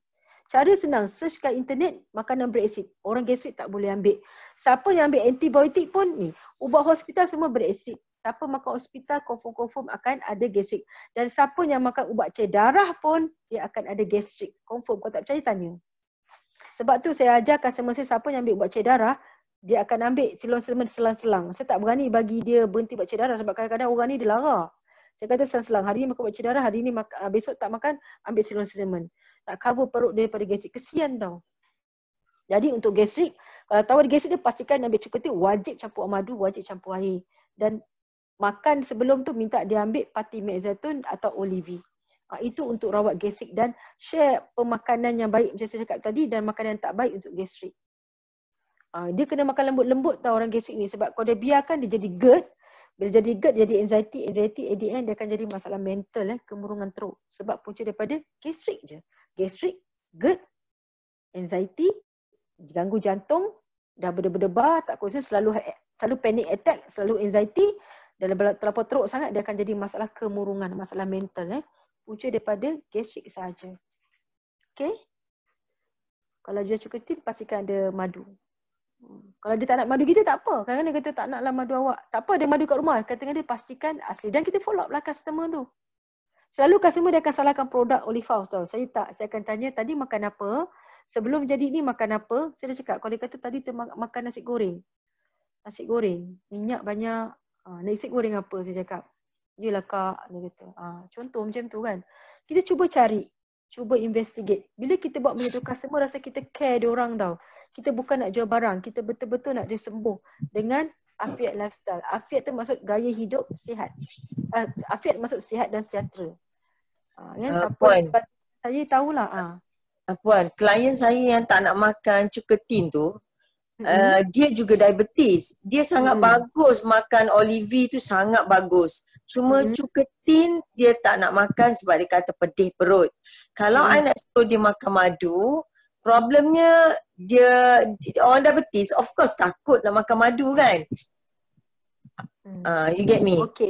Cara senang, search kat internet makanan berasid. Orang gastrik tak boleh ambil. Siapa yang ambil antibiotik pun ni, ubat hospital semua berasid. Siapa makan hospital confirm akan ada gastrik. Dan siapa yang makan ubat cair darah pun dia akan ada gastrik. Confirm, kau tak percaya tanya. Sebab tu saya ajar customer saya siapa yang ambil buat cek darah, dia akan ambil selang-selang selang-selang. Saya tak berani bagi dia berhenti buat cek darah sebab kadang-kadang orang ni dia lara. Saya kata selang-selang, hari ni makan buat cek darah, hari ni besok tak makan, ambil selang-selang. Tak cover perut daripada gastrik. Kesian tau. Jadi untuk gastrik, kalau tahu ada gastrik dia pastikan ambil cukup wajib campur madu, wajib campur air. Dan makan sebelum tu minta dia ambil pati minyak zaitun atau olive. Itu untuk rawat gastrik dan share pemakanan yang baik macam saya cakap tadi dan makanan yang tak baik untuk gastrik. Dia kena makan lembut-lembut tau orang gastrik ni sebab kalau dia biarkan dia jadi GERD. Bila jadi GERD jadi anxiety at the end dia akan jadi masalah mental, kemurungan teruk. Sebab punca daripada gastrik je. Gastrik, GERD, anxiety, ganggu jantung, dah berdebar-debar, tak kuasa, selalu panic attack, selalu anxiety, dan terlalu teruk sangat dia akan jadi masalah kemurungan, masalah mental. Punca daripada gastrik sahaja. Okay? Kalau jual cukutin pastikan ada madu. Kalau dia tak nak madu kita tak apa. Kadang-kadang dia kata tak naklah madu awak. Tak apa, ada madu kat rumah. Kata dia pastikan asli. Dan kita follow up lah customer tu. Selalu customer dia akan salahkan produk Olive House tau. Saya tak. Saya akan tanya tadi makan apa. Sebelum jadi ni makan apa. Saya dah cakap kalau dia kata tadi makan nasi goreng. Nasi goreng. Minyak banyak. Nasi goreng apa saya cakap. Yelah kak. Dia kata. Contoh macam tu kan. Kita cuba cari. Cuba investigate. Bila kita buat macam tu, customer rasa kita care dia orang tau. Kita bukan nak jual barang. Kita betul-betul nak dia sembuh dengan afiat lifestyle. Afiat tu maksud gaya hidup sihat. Afiat maksud sihat dan sejahtera. Puan, saya tahulah. Puan, klien saya yang tak nak makan cuketin tu, dia juga diabetes. Dia sangat bagus makan olive tu, sangat bagus. Cuma cuketin dia tak nak makan sebab dia kata pedih perut. Kalau I nak suruh dia makan madu, problemnya dia orang diabetes, of course takut nak makan madu kan. You get me? Okay.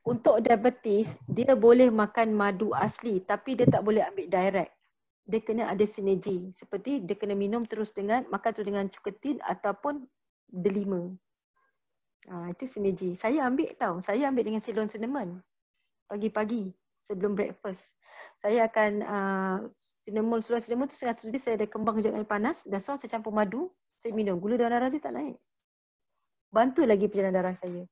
Untuk diabetes, dia boleh makan madu asli tapi dia tak boleh ambil direct. Dia kena ada sinergi. Seperti dia kena minum terus makan terus dengan cuketin ataupun delima. Itu sinergi. Saya ambil tau. Saya ambil dengan silon cinnamon. Pagi-pagi sebelum breakfast. Saya akan silon cinnamon tu setengah sedikit saya ada kembang kejap air panas. Dah saya campur madu. Saya minum. Gula darah saya tak naik. Bantu lagi perjalanan darah saya.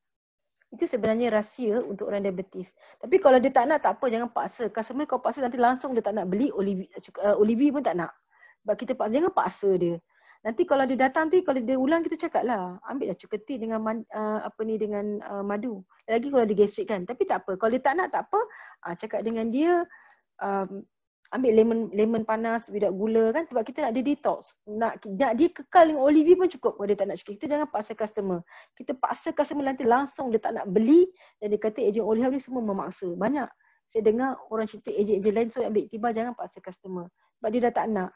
Itu sebenarnya rahsia untuk orang diabetes. Tapi kalau dia tak nak, tak apa. Jangan paksa. Customer kalau paksa nanti langsung dia tak nak beli. Olive pun tak nak. Sebab kita paksa. Jangan paksa dia. Nanti kalau dia datang kalau dia ulang kita cakap lah. Ambil lah cuketin dengan dengan madu. Lagi kalau dia gastrik kan. Tapi tak apa. Kalau dia tak nak, tak apa. Cakap dengan dia. Ambil lemon panas without gula kan. Sebab kita nak dia detox. Nak dia kekal dengan olive pun cukup kalau dia tak nak cukup. Kita jangan paksa customer. Kita paksa customer nanti langsung dia tak nak beli. Dan dia kata ejen olive ni semua memaksa. Banyak. Saya dengar orang cerita ejen-ejen lain so ambil tiba jangan paksa customer. Sebab dia dah tak nak.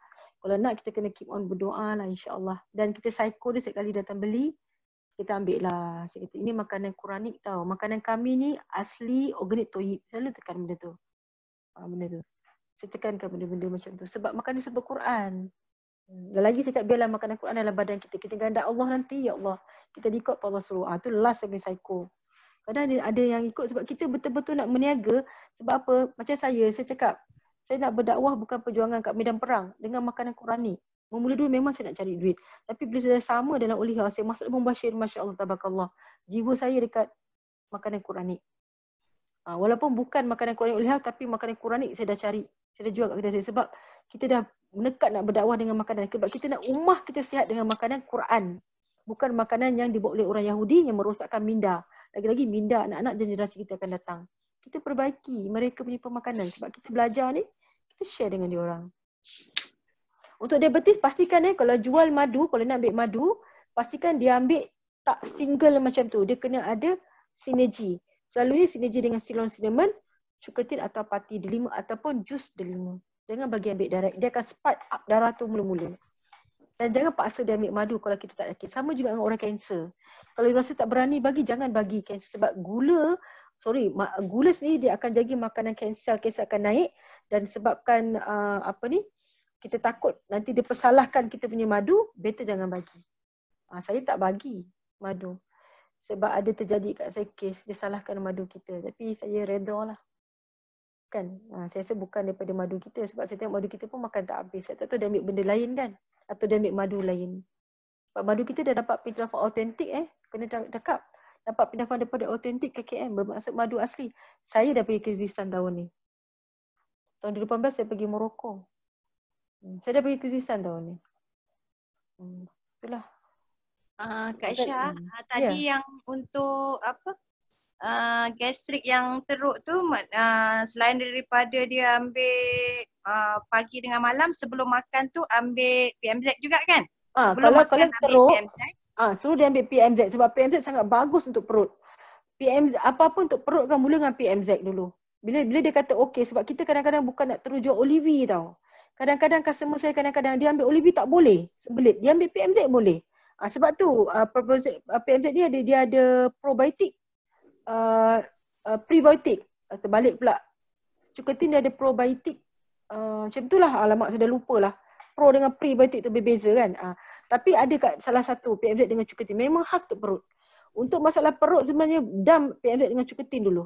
Kalau nak kita kena keep on berdoa lah insyaAllah. Dan kita psycho dia setiap kali datang beli. Kita ambil lah. Saya kata ini makanan Quranik tau. Makanan kami ni asli organik toyib. Selalu tekan benda tu. Benda tu. Saya tekankan benda-benda macam tu. Sebab makanan sebab Quran. Dan lagi saya tak biarlah makanan Quran dalam badan kita. Kita ganda Allah nanti, ya Allah. Kita diikut Allah suruh. Itu last saya punya psycho. Kadang ada yang ikut sebab kita betul-betul nak meniaga. Sebab apa? Macam saya cakap. Saya nak berdakwah bukan perjuangan kat medan perang. Dengan makanan Quranik. Mula dulu memang saya nak cari duit. Tapi bila saya sama dalam ulihah, saya masuk membashir, Masya Allah, Tabarakallah. Jiwa saya dekat makanan Quranik. Walaupun bukan makanan Quranik ulihah, tapi makanan Quranik saya dah cari. Saya dah jual kat kedai saya sebab kita dah menekat nak berdakwah dengan makanan. Sebab kita nak ummah kita sihat dengan makanan Quran. Bukan makanan yang dibuat oleh orang Yahudi yang merosakkan minda. Lagi-lagi minda anak-anak generasi kita akan datang. Kita perbaiki mereka punya pemakanan. Sebab kita belajar ni, kita share dengan dia orang. Untuk diabetes, pastikan kalau jual madu, kalau nak ambil madu, pastikan dia ambil tak single macam tu. Dia kena ada sinergi. Selalunya sinergi dengan silon cinnamon, cuketin atau pati delima ataupun jus delima. Jangan bagi ambil direct. Dia akan spike up darah tu mula-mula. Dan jangan paksa dia ambil madu kalau kita tak yakin. Sama juga dengan orang kanser. Kalau dia rasa tak berani bagi, jangan bagi kanser. Sebab gula sendiri dia akan jaga makanan kanser akan naik. Dan sebabkan kita takut nanti dia persalahkan kita punya madu, better jangan bagi. Saya tak bagi madu. Sebab ada terjadi kat saya kes, dia salahkan madu kita. Tapi saya redha lah. Kan? Saya rasa bukan daripada madu kita. Sebab saya tengok madu kita pun makan tak habis. Saya tak tahu dia ambil benda lain kan. atau dia ambil madu lain. Sebab madu kita dah dapat pintrafan autentik kena cakap. Dapat pintrafan daripada autentik KKM bermaksud madu asli. Saya dah pergi Kyrgyzstan tahun ni. Tahun 2018 saya pergi Morocco. Saya dah pergi Kyrgyzstan tahun ni. Itulah. Kak Syah, tadi yang untuk apa? Gastrik yang teruk tu selain daripada dia ambil pagi dengan malam, sebelum makan tu ambil PMZ juga kan? Sebelum makan kalau teruk, PMZ. suruh dia ambil PMZ sebab PMZ sangat bagus untuk perut. PMZ apa-apa untuk perut kan mula dengan PMZ dulu. Bila dia kata okey, sebab kita kadang-kadang bukan nak terus jual Olivi tau. Kadang-kadang customer saya kadang-kadang dia ambil Olivi tak boleh, sebelit. Dia ambil PMZ boleh. Sebab tu PMZ dia ada probiotik, prebiotik. Terbalik pula. Cukatin dia ada probiotik. Macam itulah, alamak sudah lupa lah. Pro dengan prebiotik tu berbeza kan. Tapi ada kat salah satu PMZ dengan cukatin. Memang khas untuk perut. Untuk masalah perut sebenarnya dam PMZ dengan cukatin dulu.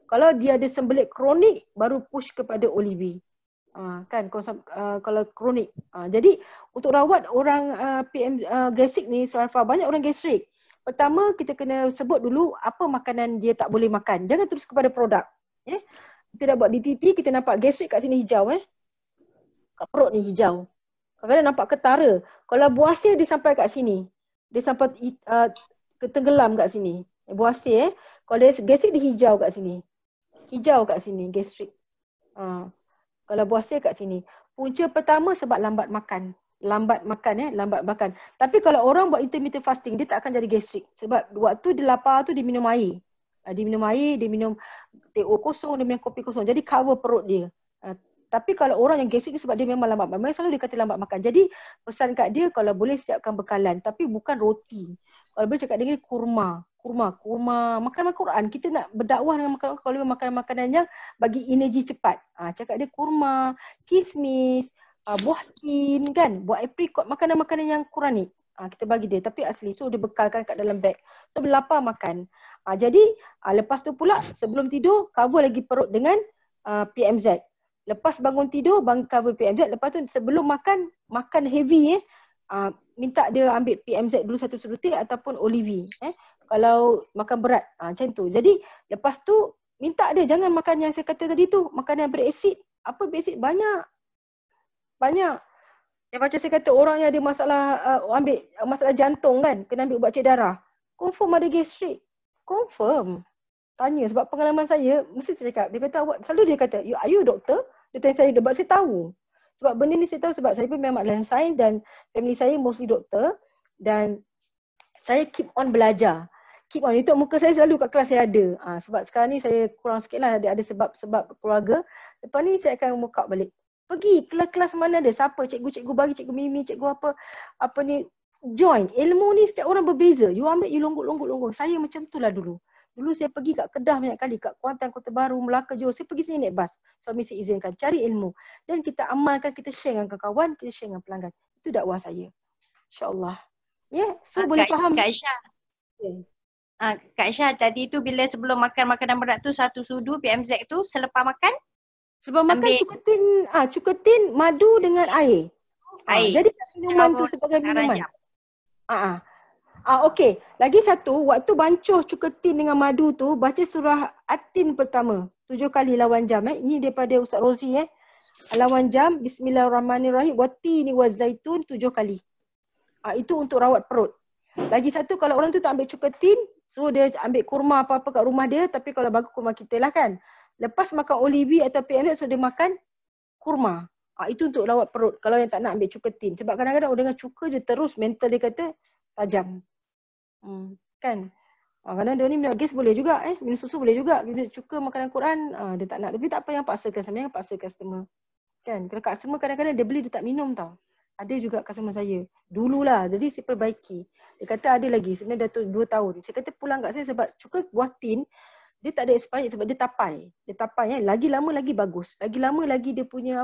Kalau dia ada sembelit kronik baru push kepada Olivi. Kan kalau kronik. Jadi untuk rawat orang gastrik ni, Sarafah, banyak orang gastrik. Pertama kita kena sebut dulu apa makanan dia tak boleh makan. Jangan terus kepada produk. Kita dah buat DTT, kita nampak gastrik kat sini hijau kat perut ni hijau. Kadang-kadang nampak ketara. Kalau buasnya dia sampai kat sini. Dia sampai tenggelam kat sini. Buasnya kalau dia gastrik dia hijau kat sini. Hijau kat sini gastrik. Kalau buasnya kat sini. Punca pertama sebab lambat makan. Lambat makan. Tapi kalau orang buat intermittent fasting, dia tak akan jadi gastrik. Sebab waktu dia lapar tu dia minum air. Dia minum teh kosong, dia minum kopi kosong. Jadi cover perut dia. Tapi kalau orang yang gastrik ni sebab dia memang lambat makan. Memang selalu dia kata lambat makan. Jadi pesan kat dia kalau boleh siapkan bekalan. Tapi bukan roti. Kalau boleh cakap dengan dia kurma, makanan Quran. Kita nak berdakwah dengan makanan, kalau makanan-makanan yang bagi energi cepat. Cakap dia kurma, kismis, buah tin kan, buah apricot, makanan-makanan yang Quranik. Kita bagi dia tapi asli. So dia bekalkan kat dalam beg. So bila lapar makan. Jadi lepas tu pula sebelum tidur cover lagi perut dengan PMZ. Lepas bangun tidur cover PMZ. Lepas tu sebelum makan heavy minta dia ambil PMZ dulu satu sedutik ataupun Olivi. Kalau makan berat macam tu. Jadi lepas tu minta dia jangan makan yang saya kata tadi tu, makan yang berasid. Apa berasid? Banyak. Yang macam saya kata orang yang ada masalah ambil masalah jantung kan, kena ambil ubat cek darah. Confirm ada gastrik. Confirm. Tanya sebab pengalaman saya mesti saya cakap, dia kata selalu dia kata, "Are you doktor?" Dia tanya saya, sebab saya tahu. Sebab benda ni saya tahu sebab saya pun memang dalam sains dan family saya mostly doktor dan saya keep on belajar. Keep on. Itu muka saya selalu kat kelas saya ada. Sebab sekarang ni saya kurang sikit lah ada sebab keluarga. Lepas ni saya akan muka balik. Pergi kelas-kelas mana ada, siapa cikgu bagi, cikgu Mimi, cikgu apa ni, join. Ilmu ni setiap orang berbeza. You ambil, you longgok. Saya macam tu lah dulu. Dulu saya pergi kat Kedah banyak kali, kat Kuantan, Kota Baru, Melaka, Johor. Saya pergi sini naik bas. Suami saya izinkan, cari ilmu. Dan kita amalkan, kita share dengan kawan, kita share dengan pelanggan. Itu dakwah saya. InsyaAllah. So boleh faham. Kak Syah. Kak Syah, tadi tu bila sebelum makan makanan berat tu satu sudu PMZ tu, selepas makan? Sebab makan cukatin madu dengan air. Jadi minuman tu sebagai minuman. Okey. Lagi satu, waktu bancuh cukatin dengan madu tu, baca surah At-Tin pertama. 7 kali lawan jam. Ini daripada Ustaz Rozi. Lawan jam, Bismillahirrahmanirrahim. Wattini wazaitun 7 kali. Itu untuk rawat perut. Lagi satu, kalau orang tu tak ambil cukatin, suruh dia ambil kurma apa-apa kat rumah dia. Tapi kalau bagi kurma kita lah kan. Lepas makan Olivi atau PMZ, suruh dia makan kurma. Itu untuk rawat perut. Kalau yang tak nak ambil cukatin. Sebab kadang-kadang orang dengan cuka dia terus mental dia kata tajam. Kan? Kadang dia ni minum gas boleh juga. Minum susu boleh juga. Bila cuka makanan Quran, dia tak nak. Tapi tak apa yang paksakan. Sebenarnya paksa customer. Kan? Kalau customer kadang-kadang dia beli, dia tak minum tau. Ada juga customer saya. Dululah. Jadi saya perbaiki. Dia kata ada lagi. Sebenarnya dah 2 tahun. Saya kata pulang kat saya sebab cuka buah tin, dia tak ada expired sebab dia tapai. Lagi lama lagi bagus. Lagi lama lagi dia punya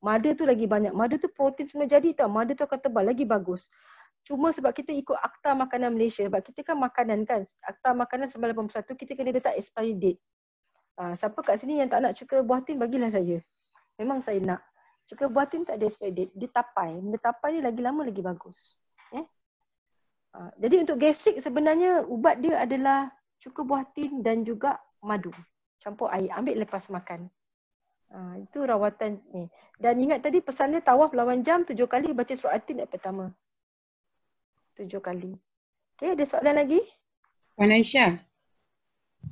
mada tu lagi banyak. Mada tu protein semua jadi tau. Mada tu akan tebal, lagi bagus. Cuma sebab kita ikut Akta Makanan Malaysia. Sebab kita kan makanan kan. Akta Makanan 1981 kita kena letak expiry date. Siapa kat sini yang tak nak cuka buah tin, bagilah saya. Memang saya nak. Cuka buatin tak ada expiry date. Dia tapai. Benda tapai ni lagi lama lagi bagus. Jadi untuk gastrik sebenarnya ubat dia adalah cuka buatin dan juga madu. Campur air. Ambil lepas makan. Itu rawatan ni. Dan ingat tadi pesan dia tawaf lawan jam 7 kali baca surah Atin pertama. 7 kali. Okey, ada soalan lagi? Puan Aisyah,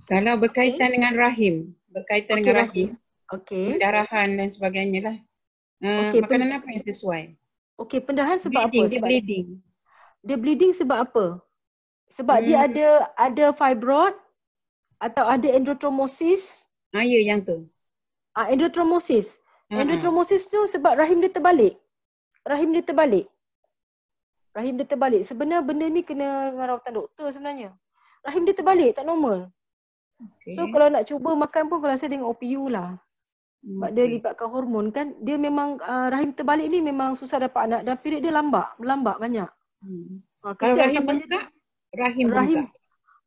kalau berkaitan dengan rahim, dengan rahim, Okey. pendarahan dan sebagainya lah. Okey, Makanan apa yang sesuai? Okey, pendarahan sebab Bleeding, apa? dia Sebab bleeding. dia bleeding sebab apa? Sebab dia ada fibroid atau ada endometriosis. Ya, yang tu. Endometriosis. Endometriosis tu sebab rahim dia terbalik. Rahim dia terbalik. Sebenarnya benda ni kena dengan rawatan doktor sebenarnya. Rahim dia terbalik, tak normal. Okay. So kalau nak cuba makan pun kalau saya dengan OPU lah. Sebab dia libatkan hormon kan. Dia memang rahim terbalik ni memang susah dapat anak dan period dia melambat banyak. Kalau rahim bengkak,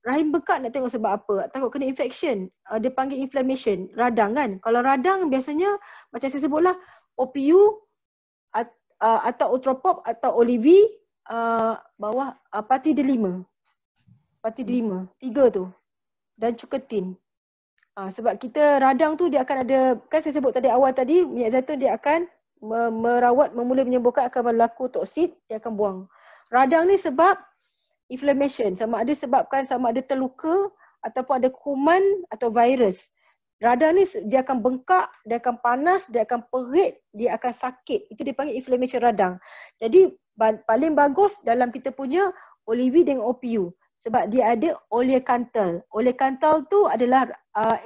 rahim bengkak nak tengok sebab apa. Takut kena infection. Dia panggil inflammation. Radang kan. Kalau radang biasanya macam saya sebutlah OPU atau Utropop atau Olivi bawah pati delima. Pati delima. 3 tu. Dan cuketin. Sebab kita radang tu dia akan ada, kan saya sebut tadi awal tadi, minyak zaitun dia akan merawat, memula menyembuhkan, akan berlaku toksid, dia akan buang. Radang ni sebab inflammation, sama ada terluka ataupun ada kuman atau virus. Radang ni dia akan bengkak, dia akan panas, dia akan perit, dia akan sakit. Itu dipanggil inflammation radang. Jadi paling bagus dalam kita punya Olivi dengan OPU. Sebab dia ada oleokantal. Oleokantal tu adalah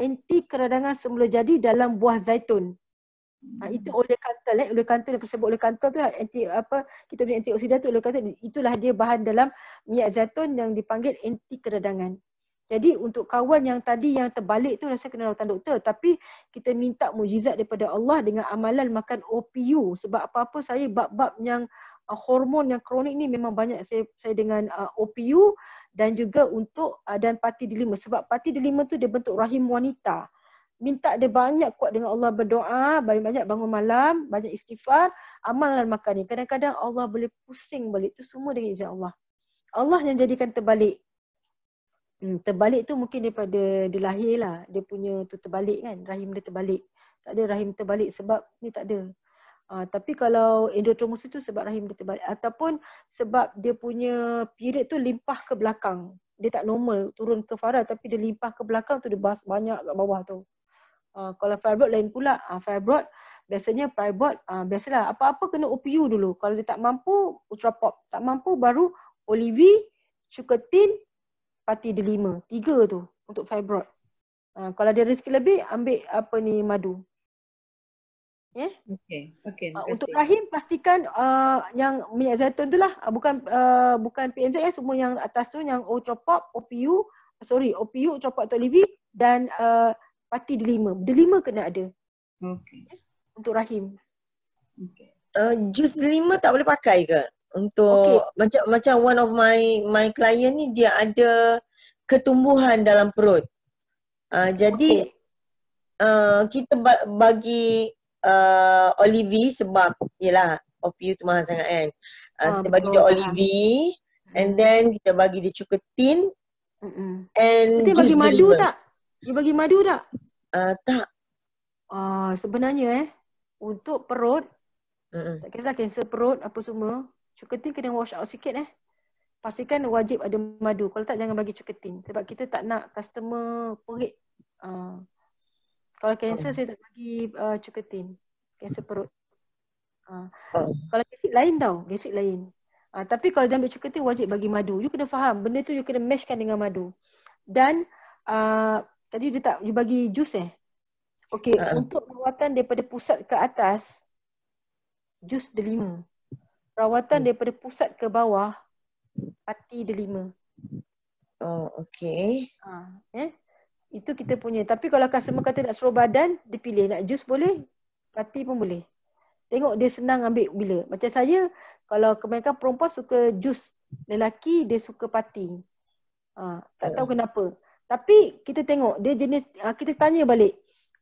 anti keradangan semula jadi dalam buah zaitun. Itu oleokantal. Oleokantal yang disebut oleokantal tu anti kita punya antioksidan tu oleokantal. Itulah dia bahan dalam minyak zaitun yang dipanggil anti keradangan. Jadi untuk kawan yang tadi yang terbalik tu rasa kena rawatan doktor. Tapi kita minta mukjizat daripada Allah dengan amalan makan OPU. Sebab apa-apa saya bab-bab yang hormon yang kronik ni memang banyak saya dengan OPU dan juga untuk dan pati delima. Sebab pati delima tu dia bentuk rahim wanita. Minta dia banyak kuat dengan Allah, berdoa, banyak bangun malam, banyak istighfar, amalan makan ni. Kadang-kadang Allah boleh pusing balik. Tu semua dengan izin Allah. Allah yang jadikan terbalik. Terbalik tu mungkin daripada dia lahir lah. Dia punya tu terbalik kan. Rahim dia terbalik. Tak ada rahim terbalik sebab ni tak ada. Tapi kalau endometriosis tu sebab rahim dia terbalik. Ataupun sebab dia punya period tu limpah ke belakang. Dia tak normal turun ke farah tapi dia limpah ke belakang tu dia bahas banyak kat bawah tu. Kalau fibroid lain pula. Fibroid biasalah apa-apa kena OPU dulu. Kalau dia tak mampu Utropop. Tak mampu baru Olivi, Cuketin, pati delima. 3 tu untuk fibroid. Kalau ada rezeki lebih ambil madu. Ya. Okey. Untuk rahim pastikan yang minyak zaitun tu lah, bukan PNZ semua yang atas tu yang Utropop, OPU, Utropop atau Olivi dan pati delima. Delima kena ada. Okey. Untuk rahim. Okey. Jus delima tak boleh pakai ke? Untuk macam one of my client ni dia ada ketumbuhan dalam perut. Jadi kita bagi Olivi sebab yelah OPU tu mahal sangat kan. Kita bagi dia Olivi and then kita bagi dia Cuketin and dia bagi madu tak? Dia bagi madu tak? Tak. Sebenarnya untuk perut tak kira kanser perut apa semua, Cuketin kena wash out sikit pastikan wajib ada madu. Kalau tak jangan bagi Cuketin sebab kita tak nak customer perit. Kalau kanser saya tak bagi Cuketin. Kanser perut. Kalau gastrik lain tau. Gastrik lain. Tapi kalau dia ambil Cuketin wajib bagi madu. You kena faham. Benda tu you kena mashkan dengan madu. Dan tadi you bagi jus Okey. Untuk rawatan daripada pusat ke atas jus delima. Rawatan daripada pusat ke bawah pati delima. Okey. Itu kita punya. Tapi kalau customer kata nak suruh badan, dia pilih. Nak jus boleh, pati pun boleh. Tengok dia senang ambil bila. Macam saya, kalau kebanyakan perempuan suka jus. Lelaki dia suka pati. Tak tahu kenapa. Tapi kita tengok, dia jenis, kita tanya balik.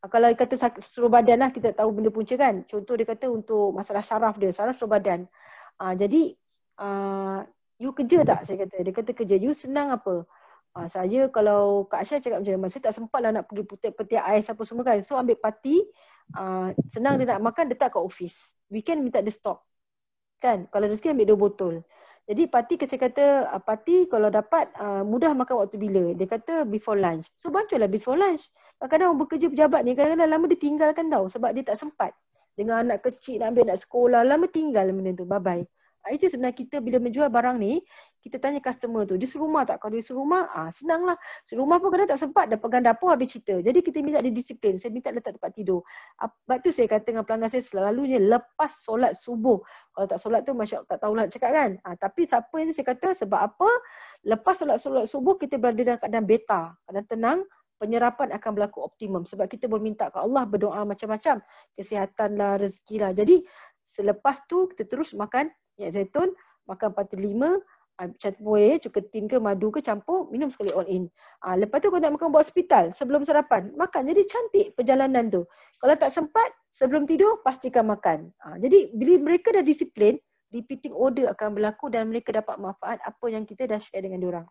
Kalau dia kata seluruh badan lah, kita tahu benda punca kan. Contoh dia kata untuk masalah saraf dia, saraf seluruh badan. Jadi you kerja tak? Saya kata. Dia kata kerja. You senang apa? Saya kalau Kak Aisyah cakap macam saya tak sempat lah nak pergi peti ais apa semua kan. So ambil parti, senang dia nak makan, letak kat office. Weekend minta dia stop. Kan? Kalau rezeki ambil 2 botol. Jadi parti saya kata, parti kalau dapat mudah makan waktu bila. Dia kata before lunch. So banculah before lunch. Kadang-kadang orang bekerja pejabat ni, kadang-kadang lama dia tinggalkan tau. Sebab dia tak sempat. Dengan anak kecil nak ambil nak sekolah, lama tinggal benda tu. Bye-bye. Itu sebenarnya kita bila menjual barang ni, kita tanya customer tu, dia serumah tak? Kalau dia serumah, senang lah. Serumah pun kadang tak sempat, dah pegang dapur habis cerita. Jadi kita minta dia disiplin. Saya minta letak tempat tidur. Sebab tu saya kata dengan pelanggan saya selalunya lepas solat subuh. Kalau tak solat tu masyarakat tak tahulah nak cakap kan. Tapi siapa yang saya kata sebab apa? Lepas solat subuh kita berada dalam keadaan beta, keadaan tenang, penyerapan akan berlaku optimum. Sebab kita berminta ke Allah, berdoa macam-macam. Kesihatan lah, rezeki lah. Jadi selepas tu kita terus makan minyak zaitun, makan parti 5, campur cuketin ke madu ke campur, minum sekali all in. Lepas tu kalau nak makan buat hospital, sebelum sarapan, makan. Jadi cantik perjalanan tu. Kalau tak sempat, sebelum tidur, pastikan makan. Jadi bila mereka dah disiplin, repeating order akan berlaku dan mereka dapat manfaat apa yang kita dah share dengan diorang.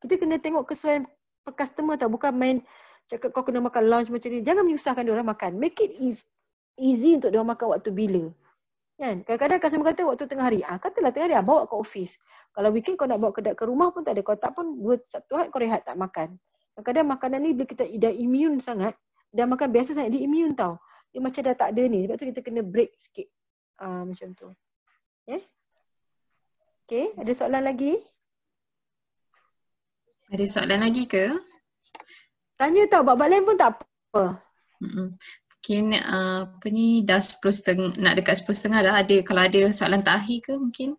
Kita kena tengok kesesuaian per customer tau, bukan main cakap kau kena makan lunch macam ni. Jangan menyusahkan diorang makan. Make it easy untuk diorang makan waktu bila. Kan? Kadang-kadang customer kata waktu tengah hari. Katalah tengah hari, bawa ke office. Kalau weekend kau nak bawa ke rumah pun tak ada. Kalau tak pun 2 Sabtu Ahad kau rehat tak makan. Kadang-kadang makanan ni bila kita dah immune sangat, dah makan biasa sangat, dia immune tau. Dia macam dah tak ada ni. Sebab tu kita kena break sikit. Macam tu. Okay, ada soalan lagi? Ada soalan lagi ke? Tanya tau, bab lain pun tak apa. Mungkin apa ni dah 10.30, nak dekat 10.30 dah. Kalau ada soalan terakhir ke mungkin?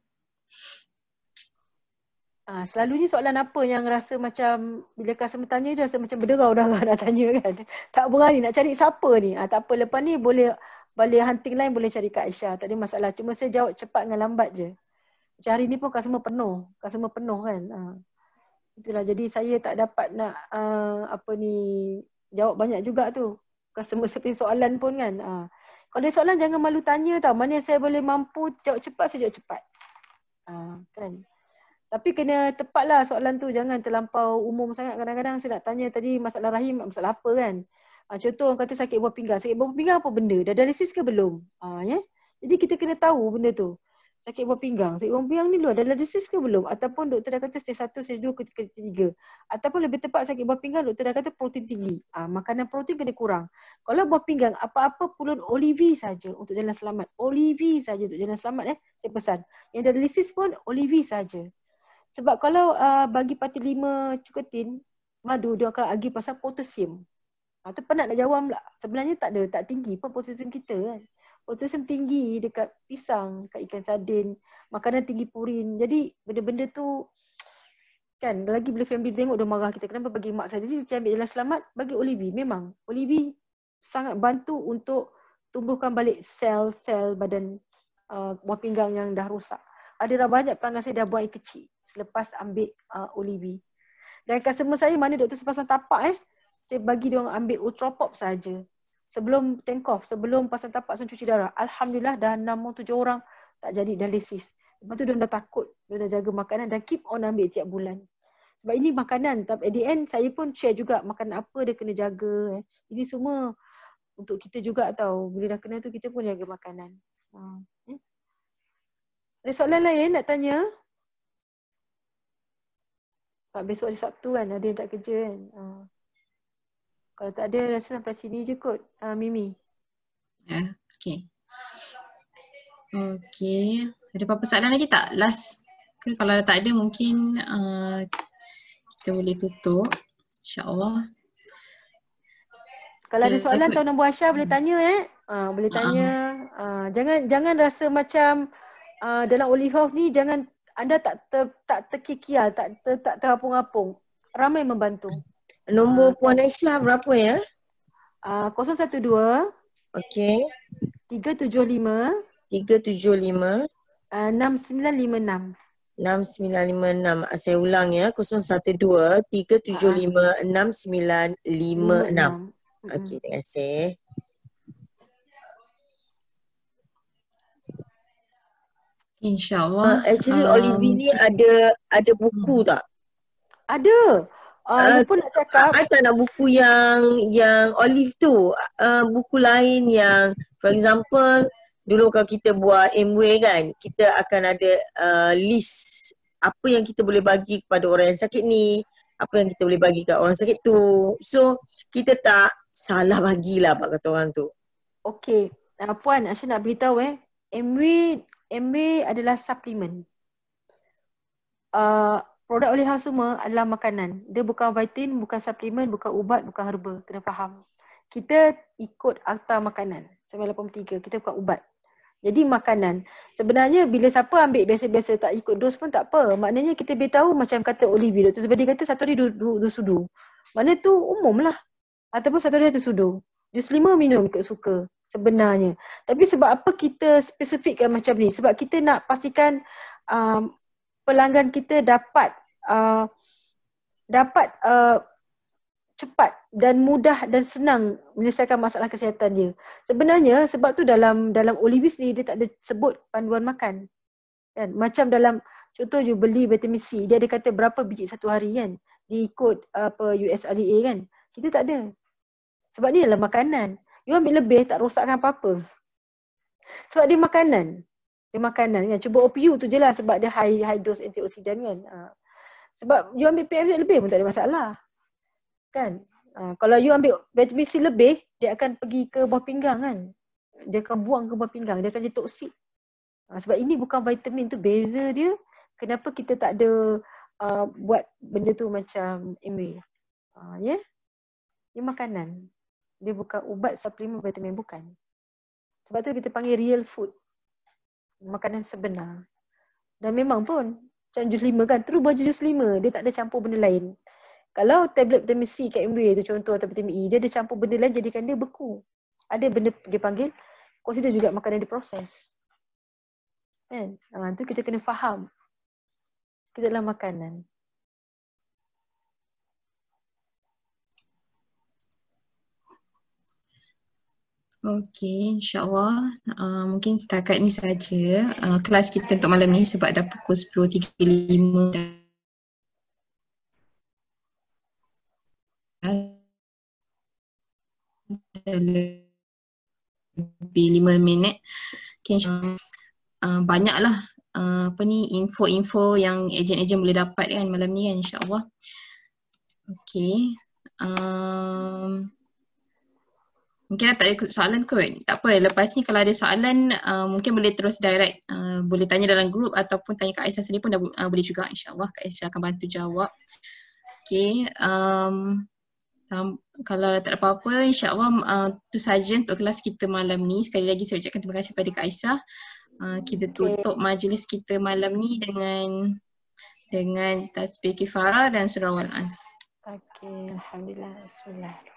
Selalunya soalan apa yang rasa macam bila customer tanya dia rasa macam berderau darah nak tanya kan. Tak berani nak cari siapa ni. Tak apa, lepas ni boleh balik hunting lain boleh cari Kak Aisyah. Tak ada masalah. Cuma saya jawab cepat dengan lambat je. Macam hari ni pun customer penuh. Customer penuh kan. Itulah, jadi saya tak dapat nak jawab banyak juga tu. Customer seperti soalan pun kan. Kalau ada soalan jangan malu tanya tau. Mana saya boleh mampu jawab cepat, saya jawab cepat. Kan. Tapi kena tepatlah soalan tu. Jangan terlampau umum sangat. Kadang-kadang saya nak tanya tadi masalah rahim, masalah apa kan. Contoh orang kata sakit buah pinggang. Sakit buah pinggang apa benda? Dah dialisis ke belum? Jadi kita kena tahu benda tu. Sakit buah pinggang. Sakit buah pinggang ni ada dialisis ke belum? Ataupun doktor dah kata stage 1, stage 2, stage 3. Ataupun lebih tepat sakit buah pinggang, doktor dah kata protein tinggi. Makanan protein kena kurang. Kalau buah pinggang, apa-apa pulun olivi saja untuk jalan selamat. Olivi saja untuk jalan selamat saya pesan. Yang dialisis pun olivi saja. Sebab kalau bagi parti 5 cuketin, madu dia akan argue pasal potasium. Tu penat nak jawab pula. Sebenarnya tak tinggi pun potasium kita kan. Potasium tinggi dekat pisang, dekat ikan sardin, makanan tinggi purin. Jadi benda-benda tu kan, lagi bila family tengok dia marah kita. Kenapa bagi mak saya? Jadi saya ambil jalan selamat, bagi olivi. Memang olivi sangat bantu untuk tumbuhkan balik sel-sel badan buah pinggang yang dah rosak. Ada banyak pelanggan saya dah buang air kecil selepas ambil olivi. Dan customer saya mana doktor sepasang tapak saya bagi dia orang ambil Ultrapop saja. Sebelum take off, sebelum pasang tapak cuci darah. Alhamdulillah dah 6-7 orang tak jadi dialisis. Lepas tu dia dah takut, dia dah jaga makanan dan keep on ambil tiap bulan. Sebab ini makanan, tapi at the end saya pun share juga makanan apa dia kena jaga. Ini semua untuk kita juga tau. Bila dah kena tu kita pun jaga makanan. Ada soalan lain nak tanya? Besok hari Sabtu kan, ada yang tak kerja kan. Kalau tak ada, rasa sampai sini je kot, Mimi. Okay. Okay. Ada apa-apa soalan lagi tak? Last ke? Kalau tak ada mungkin kita boleh tutup. InsyaAllah. Kalau ada soalan Tuan Nombor Aisyah boleh tanya boleh tanya. Jangan rasa macam dalam Olive House ni jangan anda tak terkikial, tak terapung-apung. Ramai membantu. Nombor Puan Aisyah berapa ya? 012 Okey. 375 375 6956. 6956. Saya ulang ya. 012 375 6956. Okey, terima kasih. InsyaAllah. Actually Olivia ni ada buku tak? Ada. Lupa nak cakap. I tak nak buku yang Olive tu. Buku lain yang for example dulu kalau kita buat MWay kan, kita akan ada list apa yang kita boleh bagi kepada orang yang sakit ni, apa yang kita boleh bagi kat orang sakit tu. So kita tak salah bagilah pak kata orang tu. Okey. Puan, Aisyah nak beritahu MWay adalah suplemen. Produk oleh khas semua adalah makanan. Dia bukan vitamin, bukan suplemen, bukan ubat, bukan herba. Kena faham. Kita ikut akta makanan. 983. Kita bukan ubat. Jadi makanan. Sebenarnya bila siapa ambil biasa-biasa tak ikut dos pun tak apa. Maknanya kita beritahu macam kata Olivia. Dr. Zubadi kata satu hari dua sudu. Maknanya tu umum lah. Ataupun satu hari satu sudu. Jus 5 minum ikut suka. Sebenarnya. Tapi sebab apa kita spesifikkan macam ni? Sebab kita nak pastikan pelanggan kita dapat cepat dan mudah dan senang menyelesaikan masalah kesihatan dia. Sebenarnya sebab tu dalam Olivis ni dia tak ada sebut panduan makan. Kan? Macam dalam contoh you beli vitamin C, dia ada kata berapa biji satu hari kan. Dia ikut USRDA kan. Kita tak ada. Sebab ni adalah makanan. You ambil lebih tak rosakkan apa-apa. Sebab dia makanan. Makanan kan. Cuba OPU tu je lah sebab dia high dose antioksidan kan. Sebab you ambil PFZ lebih pun tak ada masalah. Kan? Kalau you ambil vitamin C lebih, dia akan pergi ke buah pinggang kan. Dia akan buang ke buah pinggang, dia akan jadi toksik. Sebab ini bukan vitamin tu, beza dia. Kenapa kita tak ada buat benda tu macam MWay. Ya? Dia makanan. Dia bukan ubat, suplemen, vitamin, bukan. Sebab tu kita panggil real food. Makanan sebenar. Dan memang pun macam jus 5 kan, terus buat jus 5, dia tak ada campur benda lain. Kalau tablet vitamin C kat MWay tu contoh atau vitamin E, dia ada campur benda lain jadikan dia beku. Ada benda dia panggil, consider juga makanan diproses. Kan? Tu kita kena faham. Kita adalah makanan. Okey, insyaAllah mungkin setakat ni saja kelas kita untuk malam ni sebab dah pukul 10.35 lebih 5 minit. Okay, banyaklah info-info yang ejen-ejen boleh dapat kan malam ni kan insyaAllah. Okey. Mungkin dah tak ada soalan kot. Tak apa, lepas ni kalau ada soalan mungkin boleh terus direct. Boleh tanya dalam grup ataupun tanya Kak Aisyah sendiri pun boleh juga insyaAllah. Kak Aisyah akan bantu jawab. Okay. Kalau tak ada apa-apa, insyaAllah tu saja untuk kelas kita malam ni. Sekali lagi saya ucapkan terima kasih kepada Kak Aisyah. Kita tutup majlis kita malam ni dengan tasbih kifarah dan surah Wal-As. Okey, alhamdulillah. Bismillah.